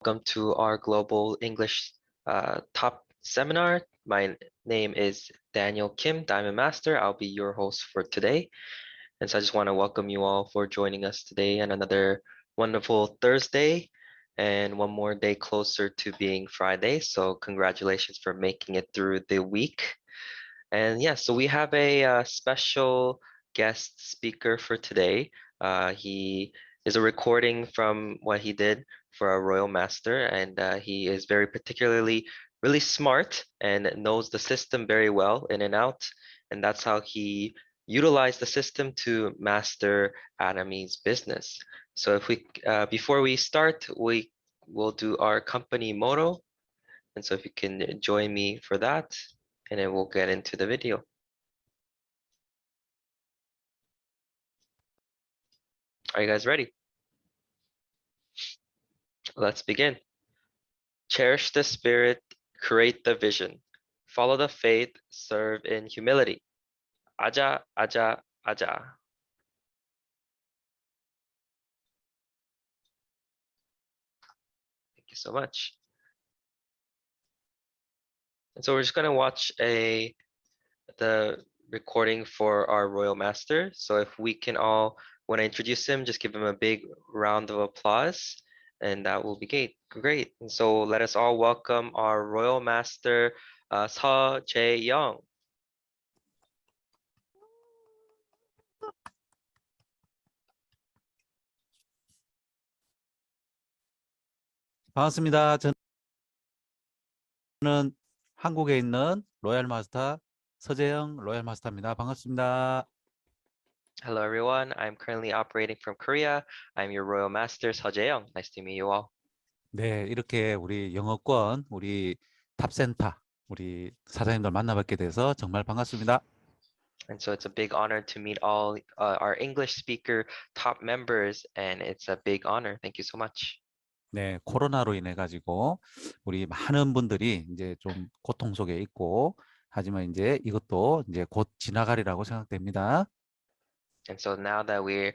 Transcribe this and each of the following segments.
Welcome to our Global English Top Seminar. My name is Daniel Kim, Diamond Master. I'll be your host for today. And so I just want to welcome you all for joining us today on another wonderful Thursday and one more day closer to being Friday. So congratulations for making it through the week. And yeah, so we have a special guest speaker for today. He is a recording from what he did for a Royal Master, and he is very particularly really smart and knows the system very well in and out. And that's how he utilized the system to master Atomi's business. So if we, before we start, we will do our company motto. And so if you can join me for that, and then we'll get into the video. Are you guys ready? Let's begin. Cherish the spirit, create the vision. Follow the faith, serve in humility. Aja, aja, aja. Thank you so much. And so we're just gonna watch the recording for our Royal Master. So if we can all, when I introduce him, just give him a big round of applause, and that will be great. And so let us all welcome our Royal Master, Seo Jae-young. 반갑습니다. 저는 한국에 있는 로얄 마스터 서재영 로얄 마스터입니다. 반갑습니다. Hello everyone, I'm currently operating from Korea. I'm your Royal Master, Seo Jae-young. Nice to meet you all. 네, 이렇게 우리 영어권, 우리 탑센터, 우리 사장님들 만나뵙게 돼서 정말 반갑습니다. And so it's a big honor to meet all our English speaker top members, and it's a big honor. Thank you so much. 네, 코로나로 인해 가지고 우리 많은 분들이 이제 좀 고통 속에 있고 하지만 이제 이것도 이제 곧 지나가리라고 생각됩니다. And so now that we're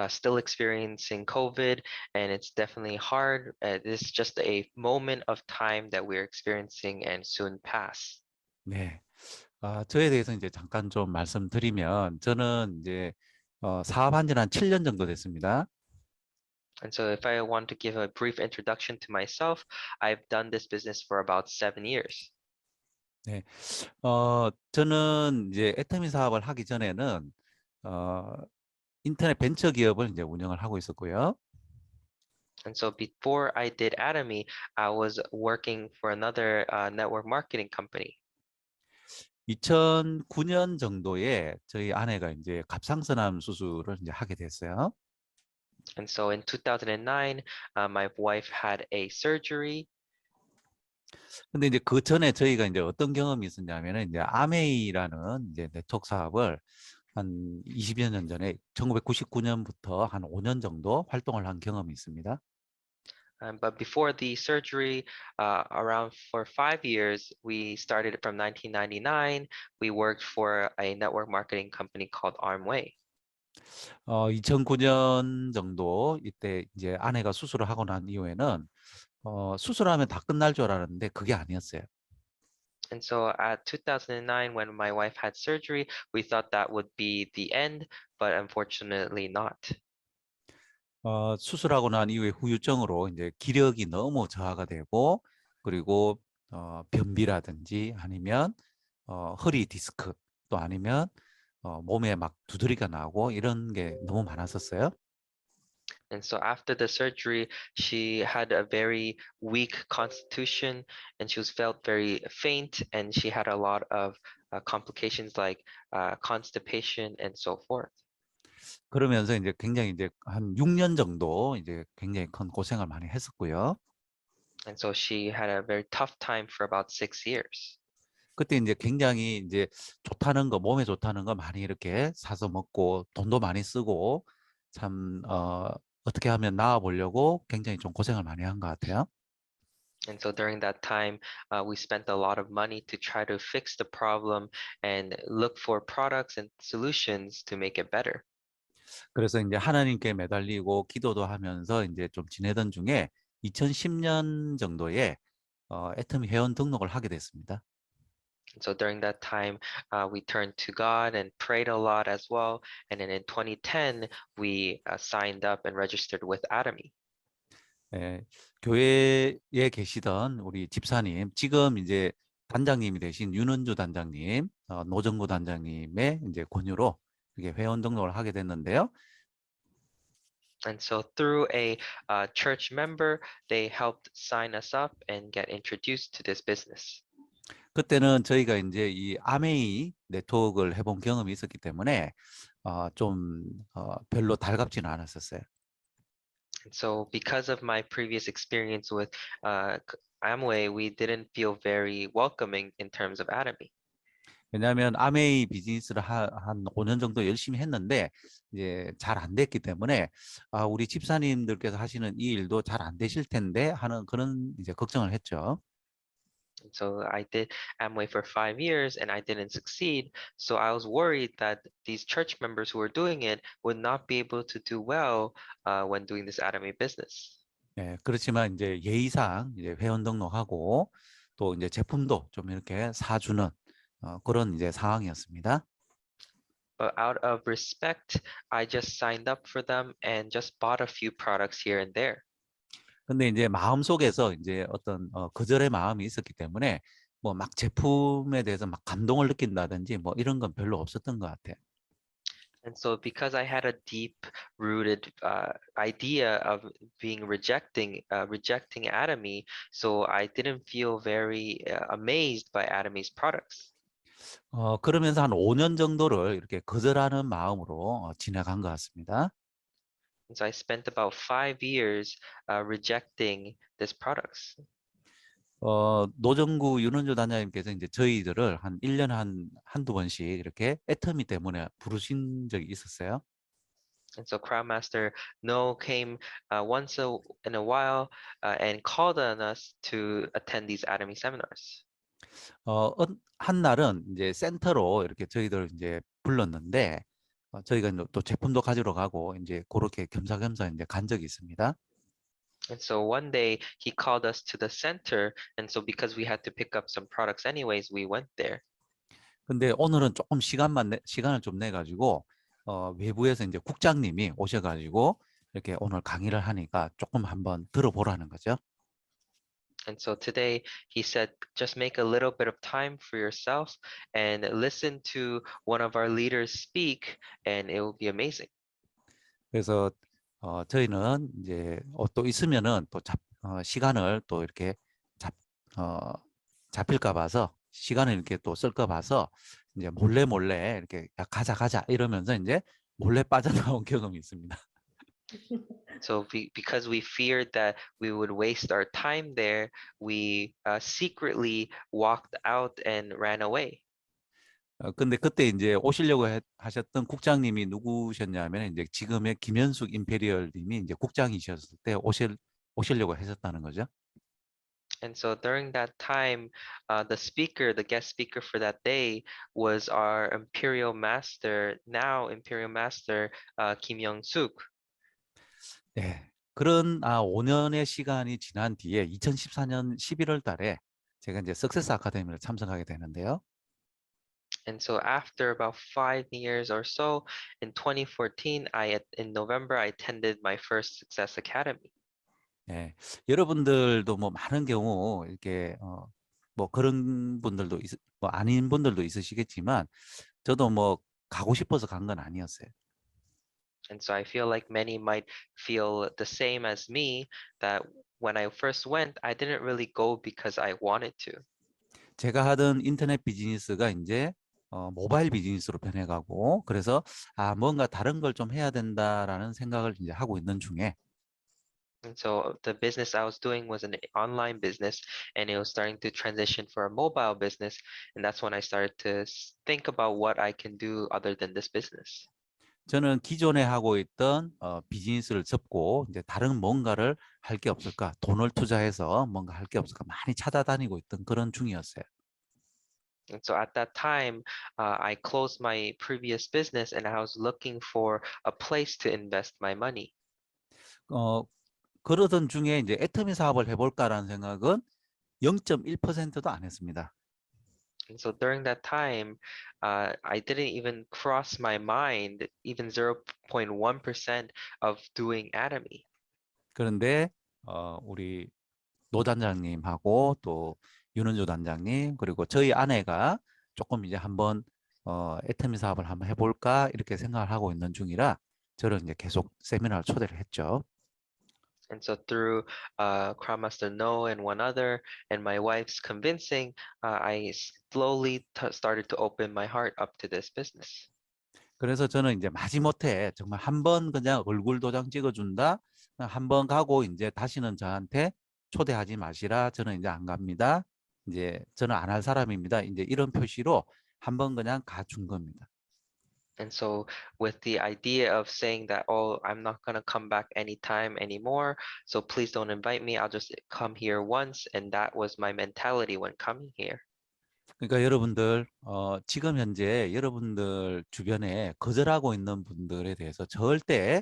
still experiencing COVID, and it's definitely hard, this is just a moment of time that we're experiencing and soon pass. 네, 저에 대해서 이제 잠깐 좀 말씀드리면 저는 이제 사업한 지는 한 7년 정도 됐습니다. And so if I want to give a brief introduction to myself, I've done this business for about 7 years. 네, 저는 이제 애터미 사업을 하기 전에는 인터넷 벤처 기업을 이제 운영을 하고 있었고요. And so before I did Atomy, I was working for another network marketing company. 2009년 정도에 저희 아내가 이제 갑상선암 수술을 이제 하게 됐어요. And so in 2009, my wife had a surgery. 근데 이제 그 전에 저희가 이제 어떤 경험이 있었냐면은 이제 아메이라는 이제 네트워크 사업을 한 20여 년 전에 1999년부터 한 5년 정도 활동을 한 경험이 있습니다. But before the surgery, around for 5 years, we started from 1999. We worked for a network marketing company called Armway. 2009년 정도 이때 이제 아내가 수술을 하고 난 이후에는 수술하면 다 끝날 줄 알았는데 그게 아니었어요. And so at 2009, when my wife had surgery, we thought that would be the end, but unfortunately not. 수술하고 난 이후에 후유증으로 이제 기력이 너무 저하가 되고 그리고 변비라든지 아니면 허리 디스크 또 아니면 몸에 막 두드리가 나고 이런 게 너무 많았었어요. And so after the surgery, she had a very weak constitution, and she was felt very faint, and she had a lot of complications like constipation and so forth. 그러면서 이제 굉장히 이제 한 6년 정도 이제 굉장히 큰 고생을 많이 했었고요. And so she had a very tough time for about 6 years. 그때 이제 굉장히 이제 좋다는 거, 몸에 좋다는 거 많이 이렇게 사서 먹고 돈도 많이 쓰고 참 어떻게 하면 나아 보려고 굉장히 좀 고생을 많이 한 것 같아요. And so during that time, we spent a lot of money to try to fix the problem and look for products and solutions to make it better. 그래서 이제 하나님께 매달리고 기도도 하면서 이제 좀 지내던 중에 2010년 정도에 애터미 회원 등록을 하게 됐습니다. So during that time, we turned to God and prayed a lot as well. And then in 2010, we signed up and registered with Atomy. 예, 교회에 계시던 우리 집사님, 지금 이제 단장님이 되신 윤은주 단장님, 노정구 단장님의 이제 권유로 이게 회원 등록을 하게 됐는데요. And so through a church member, they helped sign us up and get introduced to this business. 그때는 저희가 이제 이 아메이 네트워크를 해본 경험이 있었기 때문에 좀 별로 달갑지는 않았었어요. And so because of my previous experience with Amway, we didn't feel very welcoming in terms of Atomy. 왜냐하면 아메이 비즈니스를 한 5년 정도 열심히 했는데 이제 잘 안 됐기 때문에 우리 집사님들께서 하시는 이 일도 잘 안 되실 텐데 하는 그런 이제 걱정을 했죠. And so I did Amway for 5 years and I didn't succeed. So I was worried that these church members who were doing it would not be able to do well when doing this Atomy business. 예, 그렇지만 이제 예의상 이제 회원 등록하고 또 이제 제품도 좀 이렇게 사주는 그런 이제 상황이었습니다. But out of respect, I just signed up for them and just bought a few products here and there. 근데 이제 마음속에서 이제 어떤 거절의 마음이 있었기 때문에 뭐 막 제품에 대해서 막 감동을 느낀다든지 뭐 이런 건 별로 없었던 것 같아요. And so because I had a deep rooted idea of being rejecting Atomy, so I didn't feel very amazed by Atomy's products. 그러면서 한 5년 정도를 이렇게 거절하는 마음으로 지나간 것 같습니다. And so I spent about 5 years rejecting these products. 노정구 윤은주 단장님께서 이제 저희들을 한 1년에 한두 번씩 이렇게 애터미 때문에 부르신 적이 있었어요. And so Crowdmaster No came in a while and called on us to attend these Atomy seminars. 한 날은 이제 센터로 이렇게 저희들 이제 불렀는데 저희가 또 제품도 가지러 가고 이제 그렇게 겸사겸사 이제 간 적이 있습니다. And so one day he called us to the center, and so because we had to pick up some products anyways, we went there. 근데 오늘은 조금 시간을 좀 내 가지고 외부에서 이제 국장님이 오셔 가지고 이렇게 오늘 강의를 하니까 조금 한번 들어보라는 거죠. And so today he said, just make a little bit of time for yourself and listen to one of our leaders speak, and it will be amazing. 그래서 저희는 이제 또 있으면은 또 시간을 또 이렇게 잡힐까 봐서 시간을 이렇게 또 쓸까 봐서 이제 몰래 이렇게 야, 가자 이러면서 이제 몰래 빠져나온 경험이 있습니다. So because we feared that we would waste our time there, we secretly walked out and ran away. 근데 그때 이제 오시려고 하셨던 국장님이 누구셨냐면 이제 지금의 김현숙 임페리얼님이 이제 국장이셨을 때 오시려고 하셨다는 거죠. And so during that time, the guest speaker for that day was our now Imperial Master, Kim Young-suk. 네. 그런 5년의 시간이 지난 뒤에 2014년 11월 달에 제가 이제 석세스 아카데미를 참석하게 되는데요. And so after about 5 years or so, in 2014, in November, I attended my first Success Academy. 네. 여러분들도 뭐 많은 경우 이렇게 뭐 그런 분들도 뭐 아닌 분들도 있으시겠지만 저도 뭐 가고 싶어서 간 건 아니었어요. And so I feel like many might feel the same as me, that when I first went, I didn't really go because I wanted to. 제가 하던 인터넷 비즈니스가 이제 모바일 비즈니스로 변해가고 그래서 뭔가 다른 걸 좀 해야 된다라는 생각을 이제 하고 있는 중에 And so the business I was doing was an online business, and it was starting to transition for a mobile business. And that's when I started to think about what I can do other than this business. 저는 기존에 하고 있던 비즈니스를 접고 이제 다른 뭔가를 할 게 없을까, 돈을 투자해서 뭔가 할 게 없을까 많이 찾아다니고 있던 그런 중이었어요. And so at that time, I closed my previous business and I was looking for a place to invest my money. 어, 그러던 중에 이제 애터미 사업을 해볼까라는 생각은 0.1%도 안 했습니다. And so during that time, I didn't even cross my mind even 0.1% of doing Atomy. 그런데 우리 노 단장님하고 또 윤은주 단장님 그리고 저희 아내가 조금 이제 한번 애터미 사업을 한번 해볼까 이렇게 생각을 하고 있는 중이라 저를 이제 계속 세미나를 초대를 했죠. And so through Crown Master No and one other, and my wife's convincing, I slowly started to open my heart up to this business. 그래서 저는 이제 마지못해 정말 한 번 그냥 얼굴 도장 찍어준다. 한 번 가고 이제 다시는 저한테 초대하지 마시라. 저는 이제 안 갑니다. 이제 저는 안 할 사람입니다. 이제 이런 표시로 한 번 그냥 가준 겁니다. And so with the idea of saying that, oh, I'm not going to come back anytime anymore, so please don't invite me, I'll just come here once. And that was my mentality when coming here. 그러니까 여러분들 지금 현재 여러분들 주변에 거절하고 있는 분들에 대해서 절대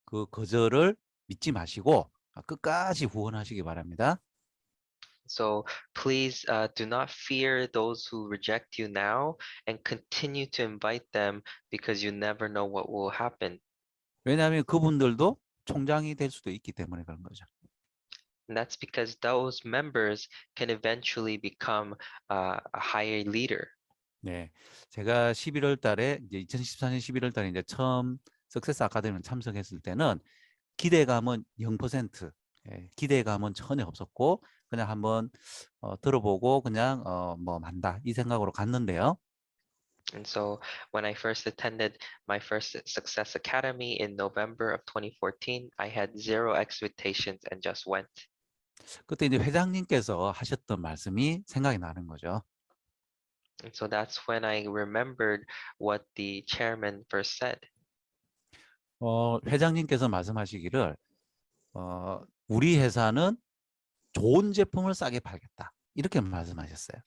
그 거절을 믿지 마시고 끝까지 후원하시기 바랍니다. So please do not fear those who reject you now and continue to invite them because you never know what will happen. 왜냐하면 그분들도 총장이 될 수도 있기 때문에 그런 거죠. And that's because those members can eventually become a higher leader. 네, 제가 11월 달에 이제 2014년 11월 달에 이제 처음 석세스 아카데미 참석했을 때는 기대감은 0%, 기대감은 전혀 없었고 그냥 한번 들어보고 그냥 뭐 만다 이 생각으로 갔는데요. And so when I first attended my first Success Academy in November of 2014, I had zero expectations and just went. 그때 이제 회장님께서 하셨던 말씀이 생각이 나는 거죠. And so that's when I remembered what the chairman first said. 회장님께서 말씀하시기를 우리 회사는 좋은 제품을 싸게 팔겠다. 이렇게 말씀하셨어요.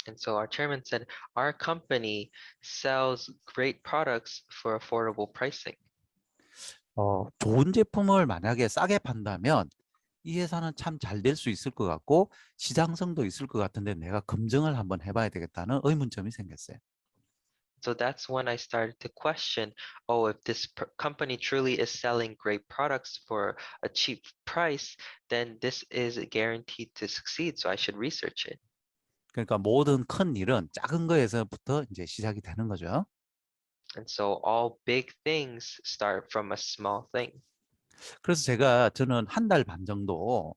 And so our chairman said, our company sells great products for affordable pricing. 좋은 제품을 만약에 싸게 판다면 이 회사는 참 잘 될 수 있을 것 같고 시장성도 있을 것 같은데 내가 검증을 한번 해봐야 되겠다는 의문점이 생겼어요. So that's when I started to question, oh, if this company truly is selling great products for a cheap price, then this is guaranteed to succeed. So I should research it. 그러니까 모든 큰 일은 작은 거에서부터 이제 시작이 되는 거죠. And so all big things start from a small thing. 그래서 저는 한 달 반 정도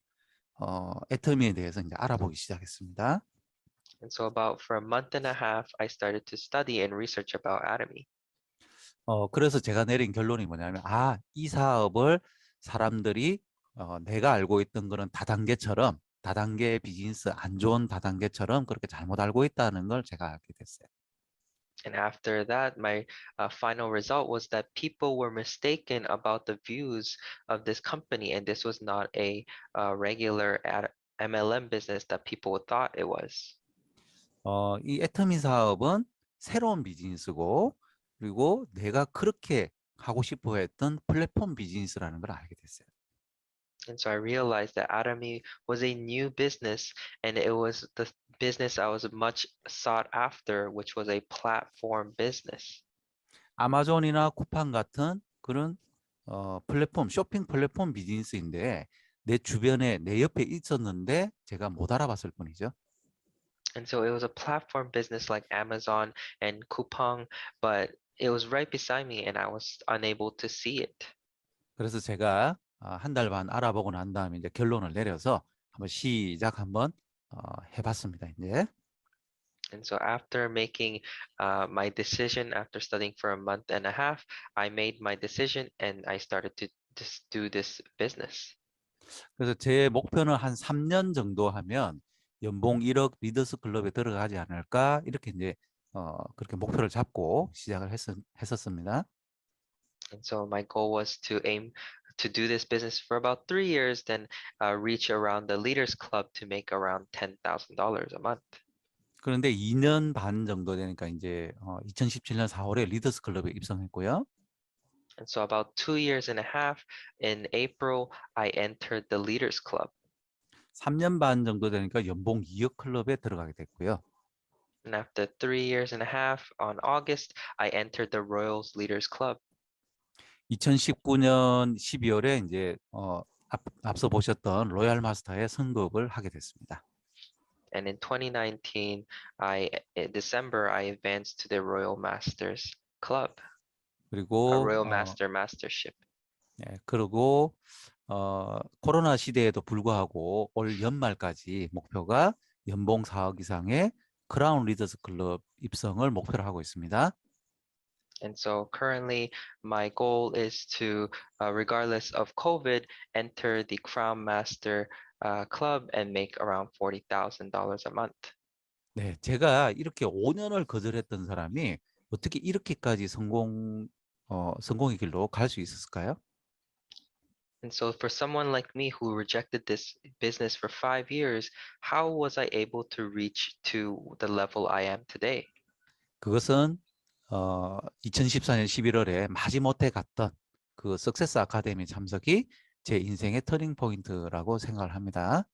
애터미에 대해서 이제 알아보기 시작했습니다. And so about for a month and a half, I started to study and research about Atomy. 그래서 제가 내린 결론이 뭐냐면 이 사업을 사람들이 내가 알고 있던 그런 다단계 비즈니스 안 좋은 다단계처럼 그렇게 잘못 알고 있다는 걸 제가 알게 됐어요. And after that, my final result was that people were mistaken about the views of this company, and this was not a regular MLM business that people thought it was. 이 애터미 사업은 새로운 비즈니스고 그리고 내가 그렇게 하고 싶어 했던 플랫폼 비즈니스라는 걸 알게 됐어요. And so I realized that Atomy was a new business, and it was the business I was much sought after, which was a platform business. 아마존이나 쿠팡 같은 그런 플랫폼, 쇼핑 플랫폼 비즈니스인데 내 주변에 내 옆에 있었는데 제가 못 알아봤을 뿐이죠. And so it was a platform business like Amazon and Coupang, but it was right beside me and I was unable to see it. 그래서 제가 한 달 반 알아보고 난 다음에 이제 결론을 내려서 한번 해봤습니다. 이제. And so after making my decision, after studying for a month and a half, I made my decision and I started to just do this business. 그래서 제 목표는 한 3년 정도 하면 연봉 1억 리더스 클럽에 들어가지 않을까 이렇게 이제 그렇게 목표를 잡고 시작을 했었습니다. And so my goal was to aim to do this business for about 3 years, then reach around the Leaders Club to make around $10,000 a month. 그런데 2년 반 정도 되니까 이제 2017년 4월에 리더스 클럽에 입성했고요. And so about 2 years and a half, in April, I entered the Leaders Club. 3년 반 정도 되니까 연봉 2억 클럽에 들어가게 됐고요. And after 3 years and a half, on August, I entered the Royals Leaders Club. 2019년 12월에 이제 앞서 보셨던 로얄 마스터에 승급을 하게 됐습니다. And in 2019, in December, I advanced to the Royal Masters Club, a 그리고 Royal Master Mastership. 그리고 코로나 시대에도 불구하고 올 연말까지 목표가 연봉 4억 이상의 크라운 리더스 클럽 입성을 목표로 하고 있습니다. And so currently, my goal is to, regardless of COVID, enter the Crown Master Club and make around $40,000 a month. 네, 제가 이렇게 5년을 거절했던 사람이 어떻게 이렇게까지 성공의 길로 갈 수 있었을까요? And so for someone like me who rejected this business for 5 years, how was I able to reach to the level I am today? 그것은 2014년 11월에 마지못해 갔던 그 석세스 아카데미 참석이 제 인생의 터닝 포인트라고 생각을 합니다.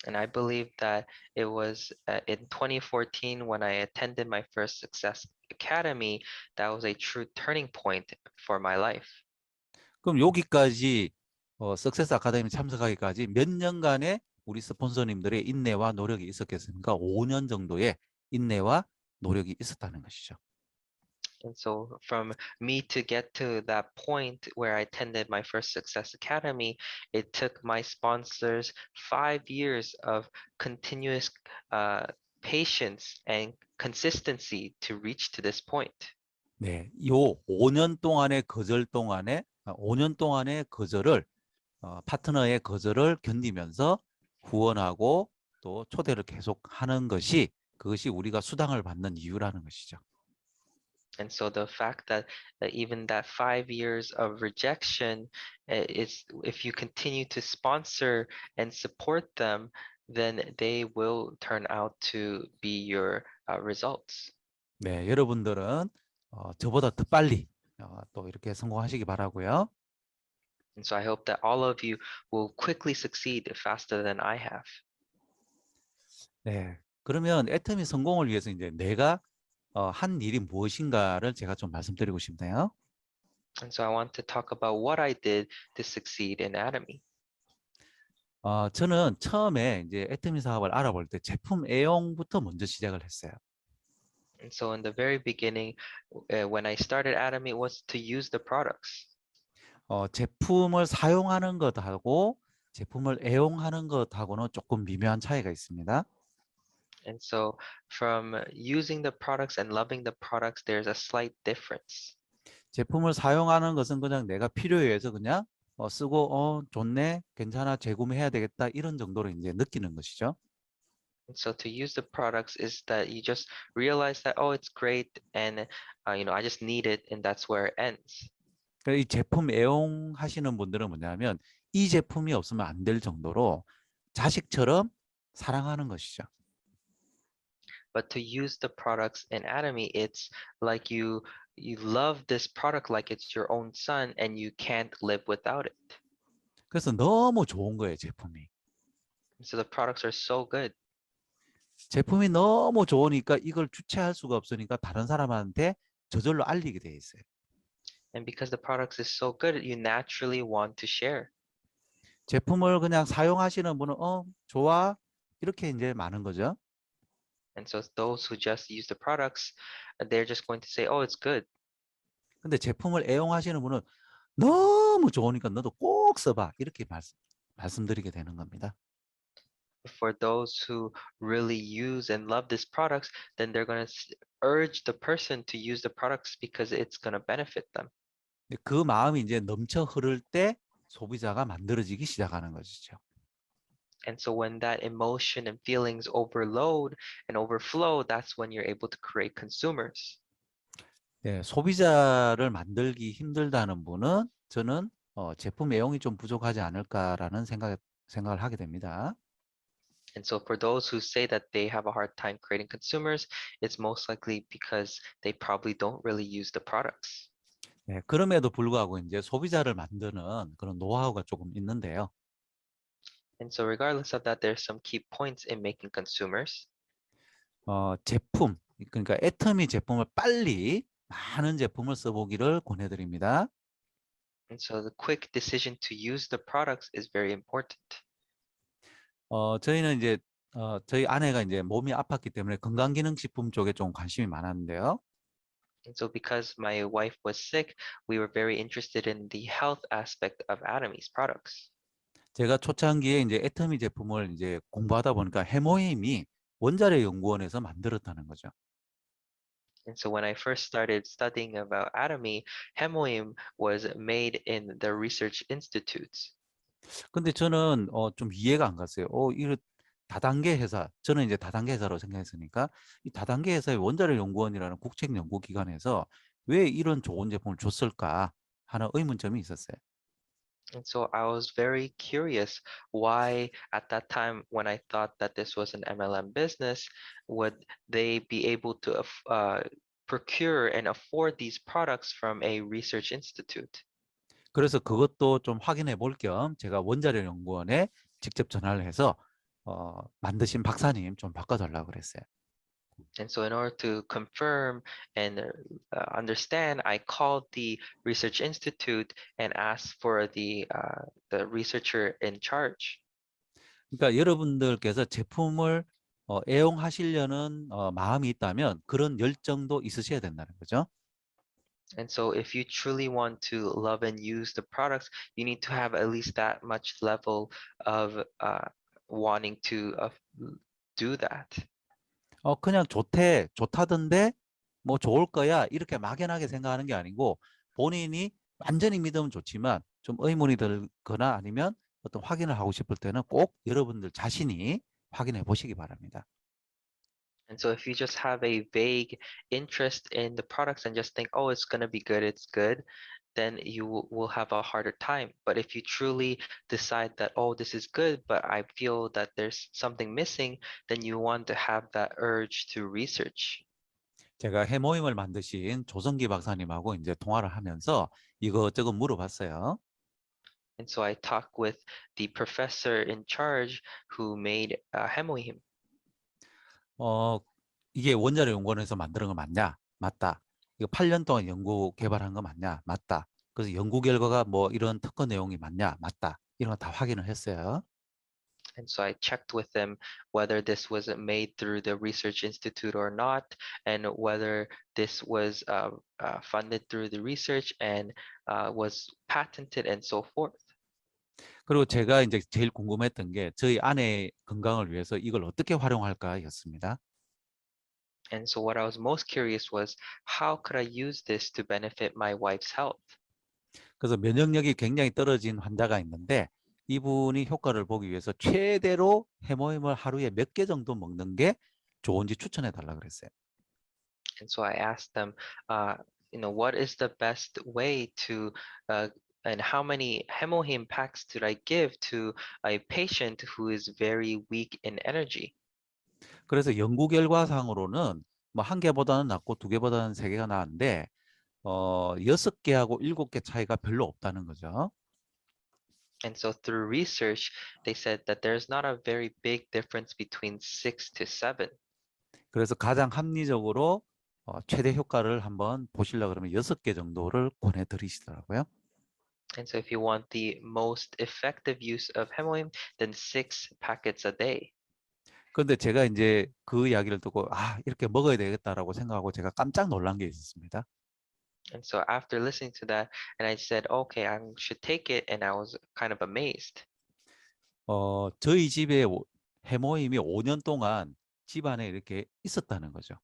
And I believe that it was in 2014 when I attended my first Success Academy, that was a true turning point for my life. 그럼 여기까지 석세스 아카데미 참석하기까지 몇 년간의 우리 스폰서님들의 인내와 노력이 있었겠습니까? 5년 정도의 인내와 노력이 있었다는 것이죠. And so from me to get to that point where I attended my first Success Academy, it took my sponsors 5 years of continuous patience and consistency to reach to this point. 네, 요 5년 동안의 거절 동안에 5년 동안의 거절을 파트너의 거절을 견디면서 후원하고 또 초대를 계속 하는 것이 그것이 우리가 수당을 받는 이유라는 것이죠. And so the fact that even that 5 years of rejection is, if you continue to sponsor and support them, then they will turn out to be your results. 네, 여러분들은 저보다 더 빨리 또 이렇게 성공하시기 바라고요. And so I hope that all of you will quickly succeed faster than I have. 네, 그러면 애터미 성공을 위해서 이제 내가 한 일이 무엇인가를 제가 좀 말씀드리고 싶네요. And so I want to talk about what I did to succeed in Atomy. 저는 처음에 이제 애터미 사업을 알아볼 때 제품 애용부터 먼저 시작을 했어요. And so in the very beginning, when I started Atomy, it was to use the products. 제품을 사용하는 것하고 제품을 애용하는 것하고는 조금 미묘한 차이가 있습니다. And so from using the products and loving the products, there's a slight difference. 제품을 사용하는 것은 그냥 내가 필요에 의해서 그냥 쓰고 좋네, 괜찮아, 재구매해야 되겠다 이런 정도로 이제 느끼는 것이죠. And so to use the products is that you just realize that, oh, it's great, and I just need it, and that's where it ends. 이 제품 애용하시는 분들은 뭐냐면 이 제품이 없으면 안 될 정도로 자식처럼 사랑하는 것이죠. But to use the products in Atomy, it's like you love this product like it's your own son, and you can't live without it. 그래서 너무 좋은 거예요, 제품이. So the products are so good. 제품이 너무 좋으니까 이걸 주체할 수가 없으니까 다른 사람한테 저절로 알리게 돼 있어요. And because the products is so good, you naturally want to share. 제품을 그냥 사용하시는 분은 좋아 이렇게 이제 많은 거죠. And so those who just use the products, they're just going to say, oh, it's good. 근데 제품을 애용하시는 분은 너무 좋으니까 너도 꼭 써봐 이렇게 말씀드리게 되는 겁니다. For those who really use and love these products, then they're going to urge the person to use the products because it's going to benefit them. 그 마음이 이제 넘쳐 흐를 때 소비자가 만들어지기 시작하는 것이죠. And so when that emotion and feelings overload and overflow, that's when you're able to create consumers. 네, 소비자를 만들기 힘들다는 분은 저는 제품 애용이 좀 부족하지 않을까라는 생각을 하게 됩니다. And so for those who say that they have a hard time creating consumers, it's most likely because they probably don't really use the products. 네, 그럼에도 불구하고 이제 소비자를 만드는 그런 노하우가 조금 있는데요. And so regardless of that, there's some key points in making consumers. 제품, 그러니까 애터미 제품을 빨리 많은 제품을 써보기를 권해드립니다. And so the quick decision to use the products is very important. 저희는 이제 저희 아내가 이제 몸이 아팠기 때문에 건강기능식품 쪽에 좀 관심이 많았는데요. And so because my wife was sick, we were very interested in the health aspect of Atomy's products. 제가 초창기에 이제 애터미 제품을 이제 공부하다 보니까 해모임이 원자력 연구원에서 만들었다는 거죠. And so when I first started studying about Atomy, Hemoim was made in the research institutes. 근데 저는 좀 이해가 안 갔어요. 이거 다단계 회사, 저는 이제 다단계 회사로 생각했으니까 이 다단계 회사의 원자력 연구원이라는 국책 연구기관에서 왜 이런 좋은 제품을 줬을까 하는 의문점이 있었어요. And so I was very curious why at that time when I thought that this was an MLM business, would they be able to procure and afford these products from a research institute? 그래서 그것도 좀 확인해 볼 겸 제가 원자력 연구원에 직접 전화를 해서 만드신 박사님 좀 바꿔달라고 그랬어요. And so in order to confirm and understand, I called the research institute and asked for the researcher in charge. 그러니까 여러분들께서 제품을 애용하시려는 마음이 있다면 그런 열정도 있으셔야 된다는 거죠. And so if you truly want to love and use the products, you need to have at least that much level of wanting to do that. 그냥 좋다던데 뭐 좋을 거야 이렇게 막연하게 생각하는 게 아니고 본인이 완전히 믿으면 좋지만 좀 의문이 들거나 아니면 어떤 확인을 하고 싶을 때는 꼭 여러분들 자신이 확인해 보시기 바랍니다. And so if you just have a vague interest in the products and just think, oh, it's going to be good, it's good, then you will have a harder time. But if you truly decide that, oh, this is good, but I feel that there's something missing, then you want to have that urge to research. 제가 해모임을 만드신 조성기 박사님하고 이제 통화를 하면서 이것저것 물어봤어요. And so I talked with the professor in charge who made Hemohim. 어, 이게 원자력 연구원에서 만드는 거 맞냐? 맞다. 이거 8년 동안 연구 개발한 거 맞냐? 맞다. 그래서 연구 결과가 뭐 이런 특허 내용이 맞냐? 맞다. 이런 거 다 확인을 했어요. And so I checked with them whether this was made through the research institute or not, and whether this was funded through the research and was patented and so forth. 그리고 제가 이제 제일 궁금했던 게 저희 아내 건강을 위해서 이걸 어떻게 활용할까였습니다. And so what I was most curious was how could I use this to benefit my wife's health? 그래서 면역력이 굉장히 떨어진 환자가 있는데 이분이 효과를 보기 위해서 최대로 해모임을 하루에 몇 개 정도 먹는 게 좋은지 추천해 달라 그랬어요. And so I asked them, uh, what is the best way to, uh, and how many hemohim packs should I give to a patient who is very weak in energy? 그래서 연구 결과상으로는 뭐 한 개보다는 낫고 두 개보다는 세 개가 나은데 6개하고 7개 차이가 별로 없다는 거죠. And so through research, they said that there's not a very big difference between 6 to 7. 그래서 가장 합리적으로 최대 효과를 한번 보시려고 그러면 6개 정도를 권해 드리시더라고요. And so if you want the most effective use of hemohim, then 6 packets a day. 그런데 제가 이제 그 이야기를 듣고 이렇게 먹어야 되겠다라고 생각하고 제가 깜짝 놀란 게 있었습니다. And so after listening to that, and I said, okay, I should take it, and I was kind of amazed. 저희 집에 해모임이 5년 동안 집안에 이렇게 있었다는 거죠.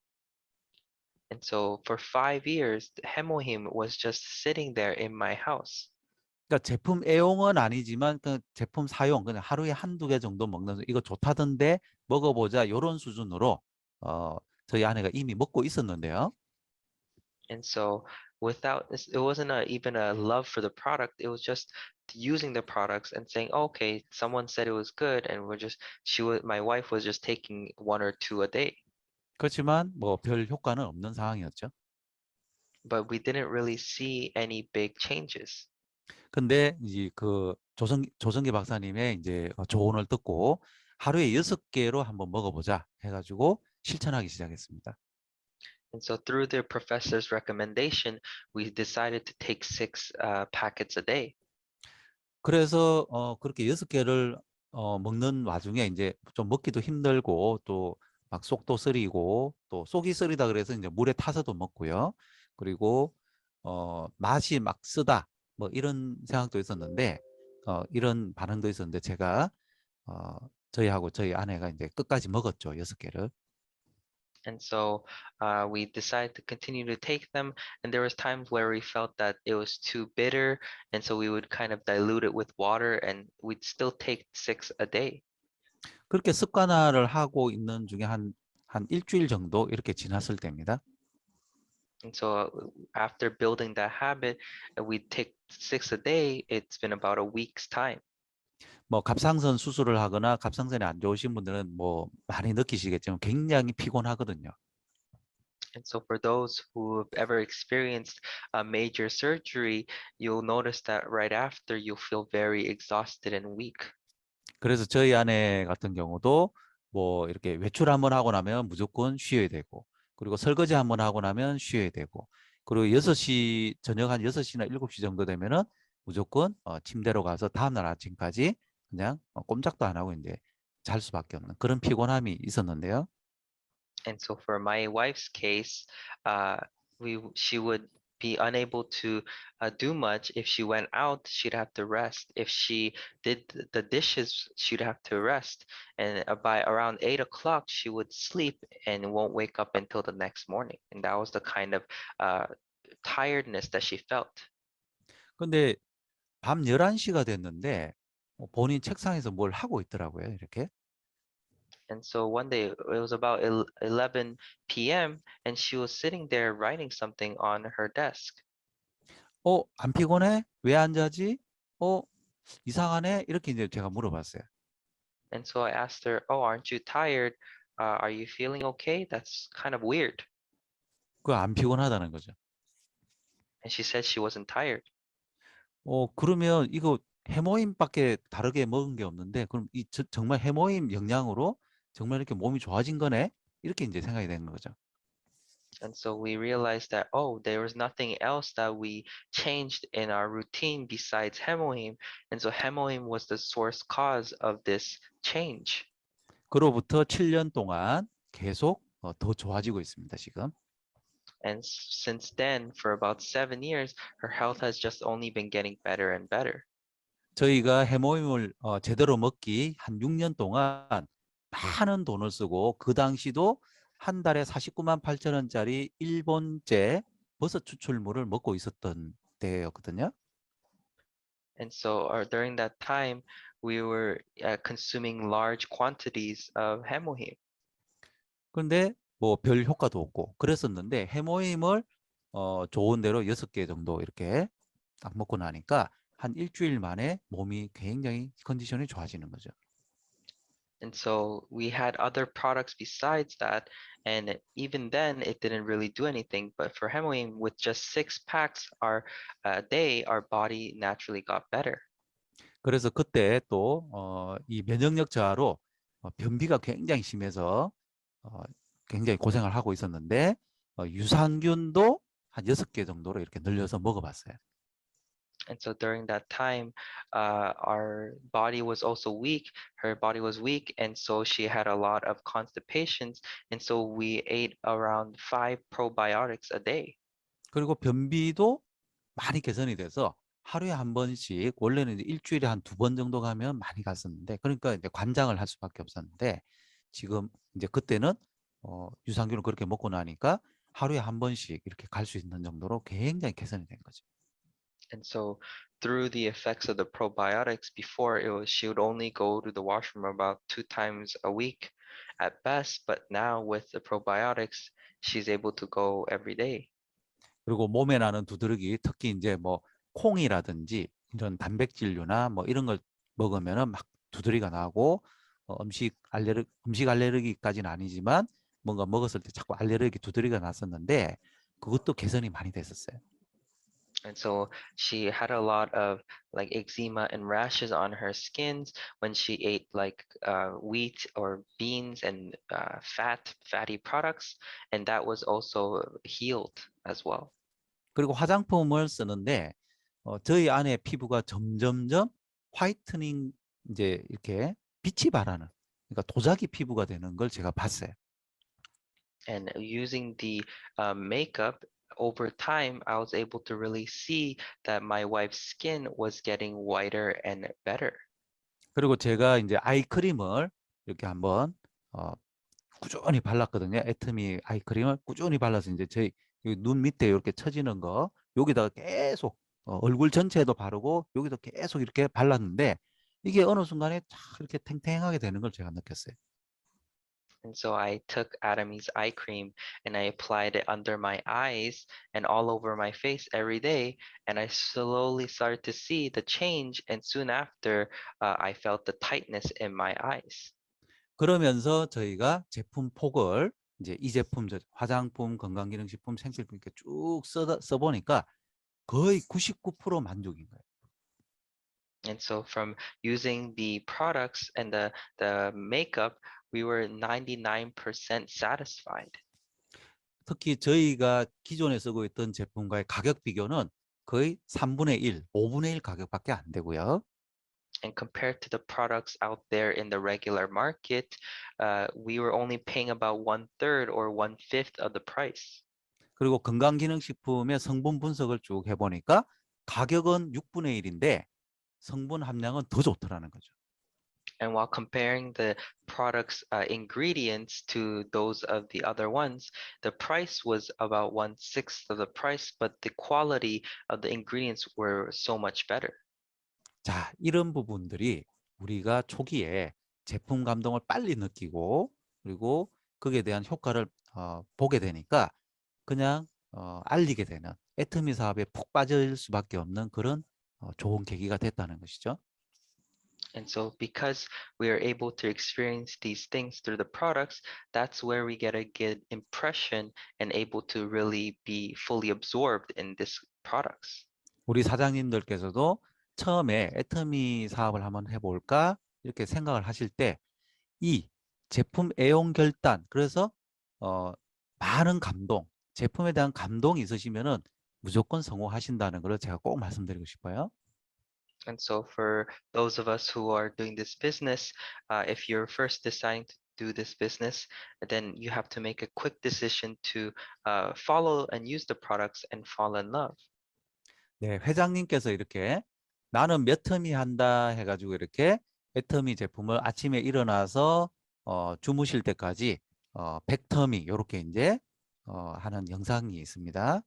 And so for 5 years, the hemohim was just sitting there in my house. 그러니까 제품 애용은 아니지만 그 제품 사용 그냥 하루에 한두 개 정도 먹는 이거 좋다던데 먹어보자 이런 수준으로 저희 아내가 이미 먹고 있었는데요. And so it wasn't even a love for the product. It was just using the products and saying, okay, someone said it was good, and my wife was just taking 1 or 2 a day. 그렇지만 뭐 별 효과는 없는 상황이었죠. but we didn't really see any big changes. 근데 이제 그 조성기 박사님의 이제 조언을 듣고 하루에 6개로 한번 먹어보자 해가지고 실천하기 시작했습니다. And so through the professor's recommendation, we decided to take 6 packets a day. 그래서 그렇게 6개를 먹는 와중에 이제 좀 먹기도 힘들고 또 막 속도 쓰리고 또 속이 쓰리다 그래서 이제 물에 타서도 먹고요. 그리고 맛이 막 쓰다 뭐 이런 생각도 있었는데 이런 반응도 있었는데 제가 저희하고 저희 아내가 이제 끝까지 먹었죠. 6개를. And so we decided to continue to take them. And there was times where we felt that it was too bitter. And so we would kind of dilute it with water and we'd still take 6 a day. 그렇게 습관화를 하고 있는 중에 한 일주일 정도 이렇게 지났을 때입니다. And so after building that habit, we take 6 a day. It's been about a week's time. 뭐 갑상선 수술을 하거나 갑상선이 안 좋으신 분들은 뭐 많이 느끼시겠지만 굉장히 피곤하거든요. And so for those who have ever experienced a major surgery, you'll notice that right after you'll feel very exhausted and weak. 그래서 저희 아내 같은 경우도 뭐 이렇게 외출 한번 하고 나면 무조건 쉬어야 되고 그리고 설거지 한번 하고 나면 쉬어야 되고 그리고 6시 저녁 한 6시나 7시 정도 되면은 무조건 침대로 가서 다음날 아침까지 그냥 꼼짝도 안 하고 이제 잘 수밖에 없는 그런 피곤함이 있었는데요. And so for my wife's case, she would be unable to do much. If she went out, she'd have to rest. If she did the dishes, she'd have to rest. And by around 8 o'clock, she would sleep and won't wake up until the next morning. And that was the kind of uh, tiredness that she felt. 근데 밤 11시가 됐는데 본인 책상에서 뭘 하고 있더라고요. 이렇게. And so one day it was about 11 p.m. and she was sitting there writing something on her desk. 안 피곤해? 왜 안 자지? 이상하네? 이렇게 이제 제가 물어봤어요. And so I asked her, "Oh, aren't you tired? Are you feeling okay? That's kind of weird." 그 안 피곤하다는 거죠. And she said she wasn't tired. 그러면 이거 해모임밖에 다르게 먹은 게 없는데 그럼 정말 해모임 영양으로 정말 이렇게 몸이 좋아진 거네? 이렇게 이제 생각이 되는 거죠. And so we realized that, oh, there was nothing else that we changed in our routine besides hemohim. And so hemohim was the source cause of this change. 그로부터 7년 동안 계속 더 좋아지고 있습니다, 지금. And since then, for about 7 years, her health has just only been getting better and better. 저희가 해모임을 제대로 먹기 한 6년 동안 많은 돈을 쓰고 그 당시도 한 달에 49만 8천 원짜리 일본제 버섯 추출물을 먹고 있었던 때였거든요. And so during that time, we were consuming large quantities of hemohim. 그런데 뭐 별 효과도 없고 그랬었는데 해모임을 좋은 대로 6개 정도 이렇게 딱 먹고 나니까 한 일주일 만에 몸이 굉장히 컨디션이 좋아지는 거죠. And so we had other products besides that, and even then it didn't really do anything. But for hemohim, with just 6 packs a day, our body naturally got better. 그래서 그때 또 이 면역력 저하로 변비가 굉장히 심해서 굉장히 고생을 하고 있었는데 유산균도 한 6개 정도로 이렇게 늘려서 먹어봤어요. And so during that time, our body was also weak. Her body was weak, and so she had a lot of constipations. And so we ate around 5 probiotics a day. 그리고 변비도 많이 개선이 돼서 하루에 한 번씩 원래는 이제 일주일에 한 2번 정도 가면 많이 갔었는데 그러니까 이제 관장을 할 수밖에 없었는데 지금 이제 그때는 유산균을 그렇게 먹고 나니까 하루에 한 번씩 이렇게 갈 수 있는 정도로 굉장히 개선이 된 거죠. And so through the effects of the probiotics, before it was she would only go to the washroom about 2 times a week at best, but now with the probiotics, she's able to go every day. 그리고 몸에 나는 두드러기 특히 이제 뭐 콩이라든지 이런 단백질류나 뭐 이런 걸 먹으면은 막 두드러기가 나고 음식 알레르기까지는 아니지만 뭔가 먹었을 때 자꾸 알레르기 두드러기가 났었는데 그것도 개선이 많이 됐었어요. And so she had a lot of like eczema and rashes on her skins when she ate like wheat or beans and fatty products, and that was also healed as well. 그리고 화장품을 쓰는데 저희 아내 피부가 점점점 화이트닝 이제 이렇게 빛이 발하는 그러니까 도자기 피부가 되는 걸 제가 봤어요. And using the makeup over time, I was able to really see that my wife's skin was getting whiter and better. 그리고 제가 이제 아이크림을 이렇게 한번 꾸준히 발랐거든요. 애터미 아이크림을 꾸준히 발라서 이제 저희 눈 밑에 이렇게 처지는 거 여기다가 계속 얼굴 전체에도 바르고 여기도 계속 이렇게 발랐는데 이게 어느 순간에 쫙 이렇게 탱탱하게 되는 걸 제가 느꼈어요. And so I took Atomi's eye cream and I applied it under my eyes and all over my face every day. And I slowly started to see the change. And soon after, I felt the tightness in my eyes. 그러면서 저희가 제품 폭을 이제 이 제품, 화장품, 건강기능식품, 생필품 이렇게 쭉 써보니까 거의 99% 만족인 거예요. And so from using the products and the makeup, we were 99% satisfied. 특히 저희가 기존에 쓰고 있던 제품과의 가격 비교는 거의 3분의 1, 5분의 1 가격밖에 안 되고요. And compared to the products out there in the regular market, we were only paying about 1/3 or 1/5 of the price. 그리고 건강기능식품의 성분 분석을 쭉 해보니까 가격은 6분의 1인데 성분 함량은 더 좋더라는 거죠. And while comparing the products' ingredients to those of the other ones, the price was about 1/6 of the price, but the quality of the ingredients were so much better. 자, 이런 부분들이 우리가 초기에 제품 감동을 빨리 느끼고 그리고 거기에 대한 효과를 보게 되니까 그냥 알리게 되는 애터미 사업에 푹 빠질 수밖에 없는 그런 좋은 계기가 됐다는 것이죠. And so because we are able to experience these things through the products, that's where we get a good impression and able to really be fully absorbed in these products. 우리 사장님들께서도 처음에 애터미 사업을 한번 해볼까 이렇게 생각을 하실 때 이 제품 애용 결단 그래서 많은 감동 제품에 대한 감동이 있으시면은 무조건 성공하신다는 걸 제가 꼭 말씀드리고 싶어요. And so for those of us who are doing this business, if you're first deciding to do this business, then you have to make a quick decision to follow and use the products and fall in love. 네, 회장님께서 이렇게 나는 몇 터미 한다 해가지고 이렇게 애터미 제품을 아침에 일어나서 주무실 때까지 100터미 이렇게 이제 하는 영상이 있습니다.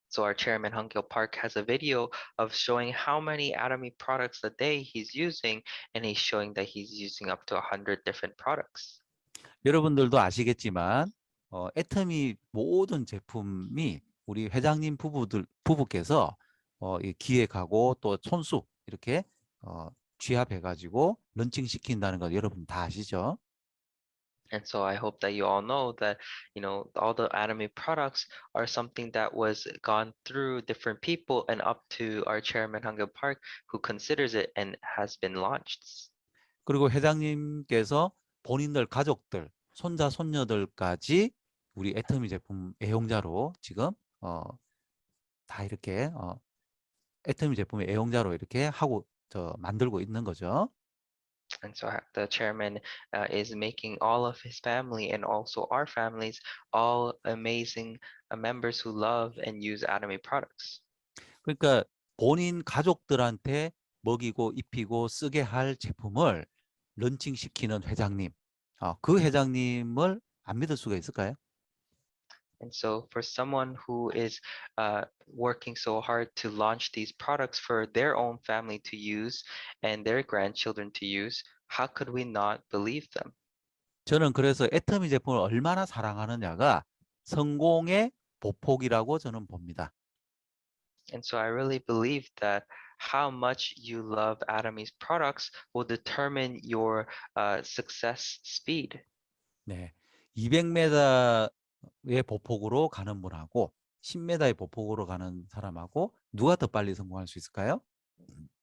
So our chairman Hangil Park has a video of showing how many Atomy products a day he's using, and he's showing that he's using up to 100 different products. 여러분들도 아시겠지만 애터미 모든 제품이 우리 회장님 부부께서 이 기획하고 또 손수 이렇게 취합해가지고 런칭시킨다는 거 여러분 다 아시죠? And so I hope that you all know that, all the Atomy products are something that was gone through different people and up to our chairman Hangil Park, who considers it and has been launched. 그리고 회장님께서 본인들 가족들, 손자, 손녀들까지 우리 애터미 제품 애용자로 지금 다 이렇게 애터미 제품의 애용자로 이렇게 하고 만들고 있는 거죠. And so the chairman is making all of his family and also our families all amazing members who love and use Atomy products. 그러니까 본인 가족들한테 먹이고 입히고 쓰게 할 제품을 런칭시키는 회장님. 그 회장님을 안 믿을 수가 있을까요? And so for someone who is working so hard to launch these products for their own family to use and their grandchildren to use, how could we not believe them? 저는 그래서 애터미 제품을 얼마나 사랑하느냐가 성공의 보폭이라고 저는 봅니다. And so I really believe that how much you love Atomy's products will determine your success speed. 네, 200m 보폭으로 가는 분하고 10m의 보폭으로 가는 사람하고 누가 더 빨리 성공할 수 있을까요?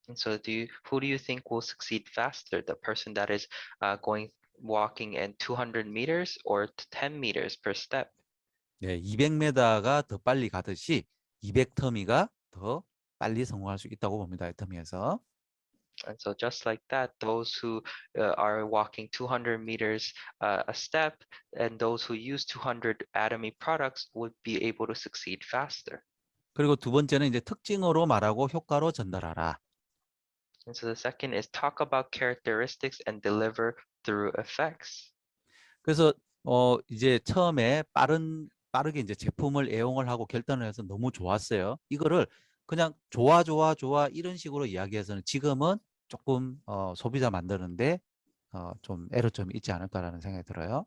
And so who do you think will succeed faster? The person that is walking in 200 meters or 10 meters per step? 네, 200m가 더 빨리 가듯이 200터미가 더 빨리 성공할 수 있다고 봅니다. 터미에서. And so just like that, those who are walking 200 meters a step and those who use 200 Atomy products would be able to succeed faster. 그리고 두 번째는 이제 특징으로 말하고 효과로 전달하라. And so the second is talk about characteristics and deliver through effects. 그래서 이제 처음에 빠르게 이제 제품을 애용을 하고 결단을 해서 너무 좋았어요. 이거를 그냥 좋아 좋아 좋아 이런 식으로 이야기해서는 지금은 조금 소비자 만드는데 좀 애로점이 있지 않을까라는 생각이 들어요.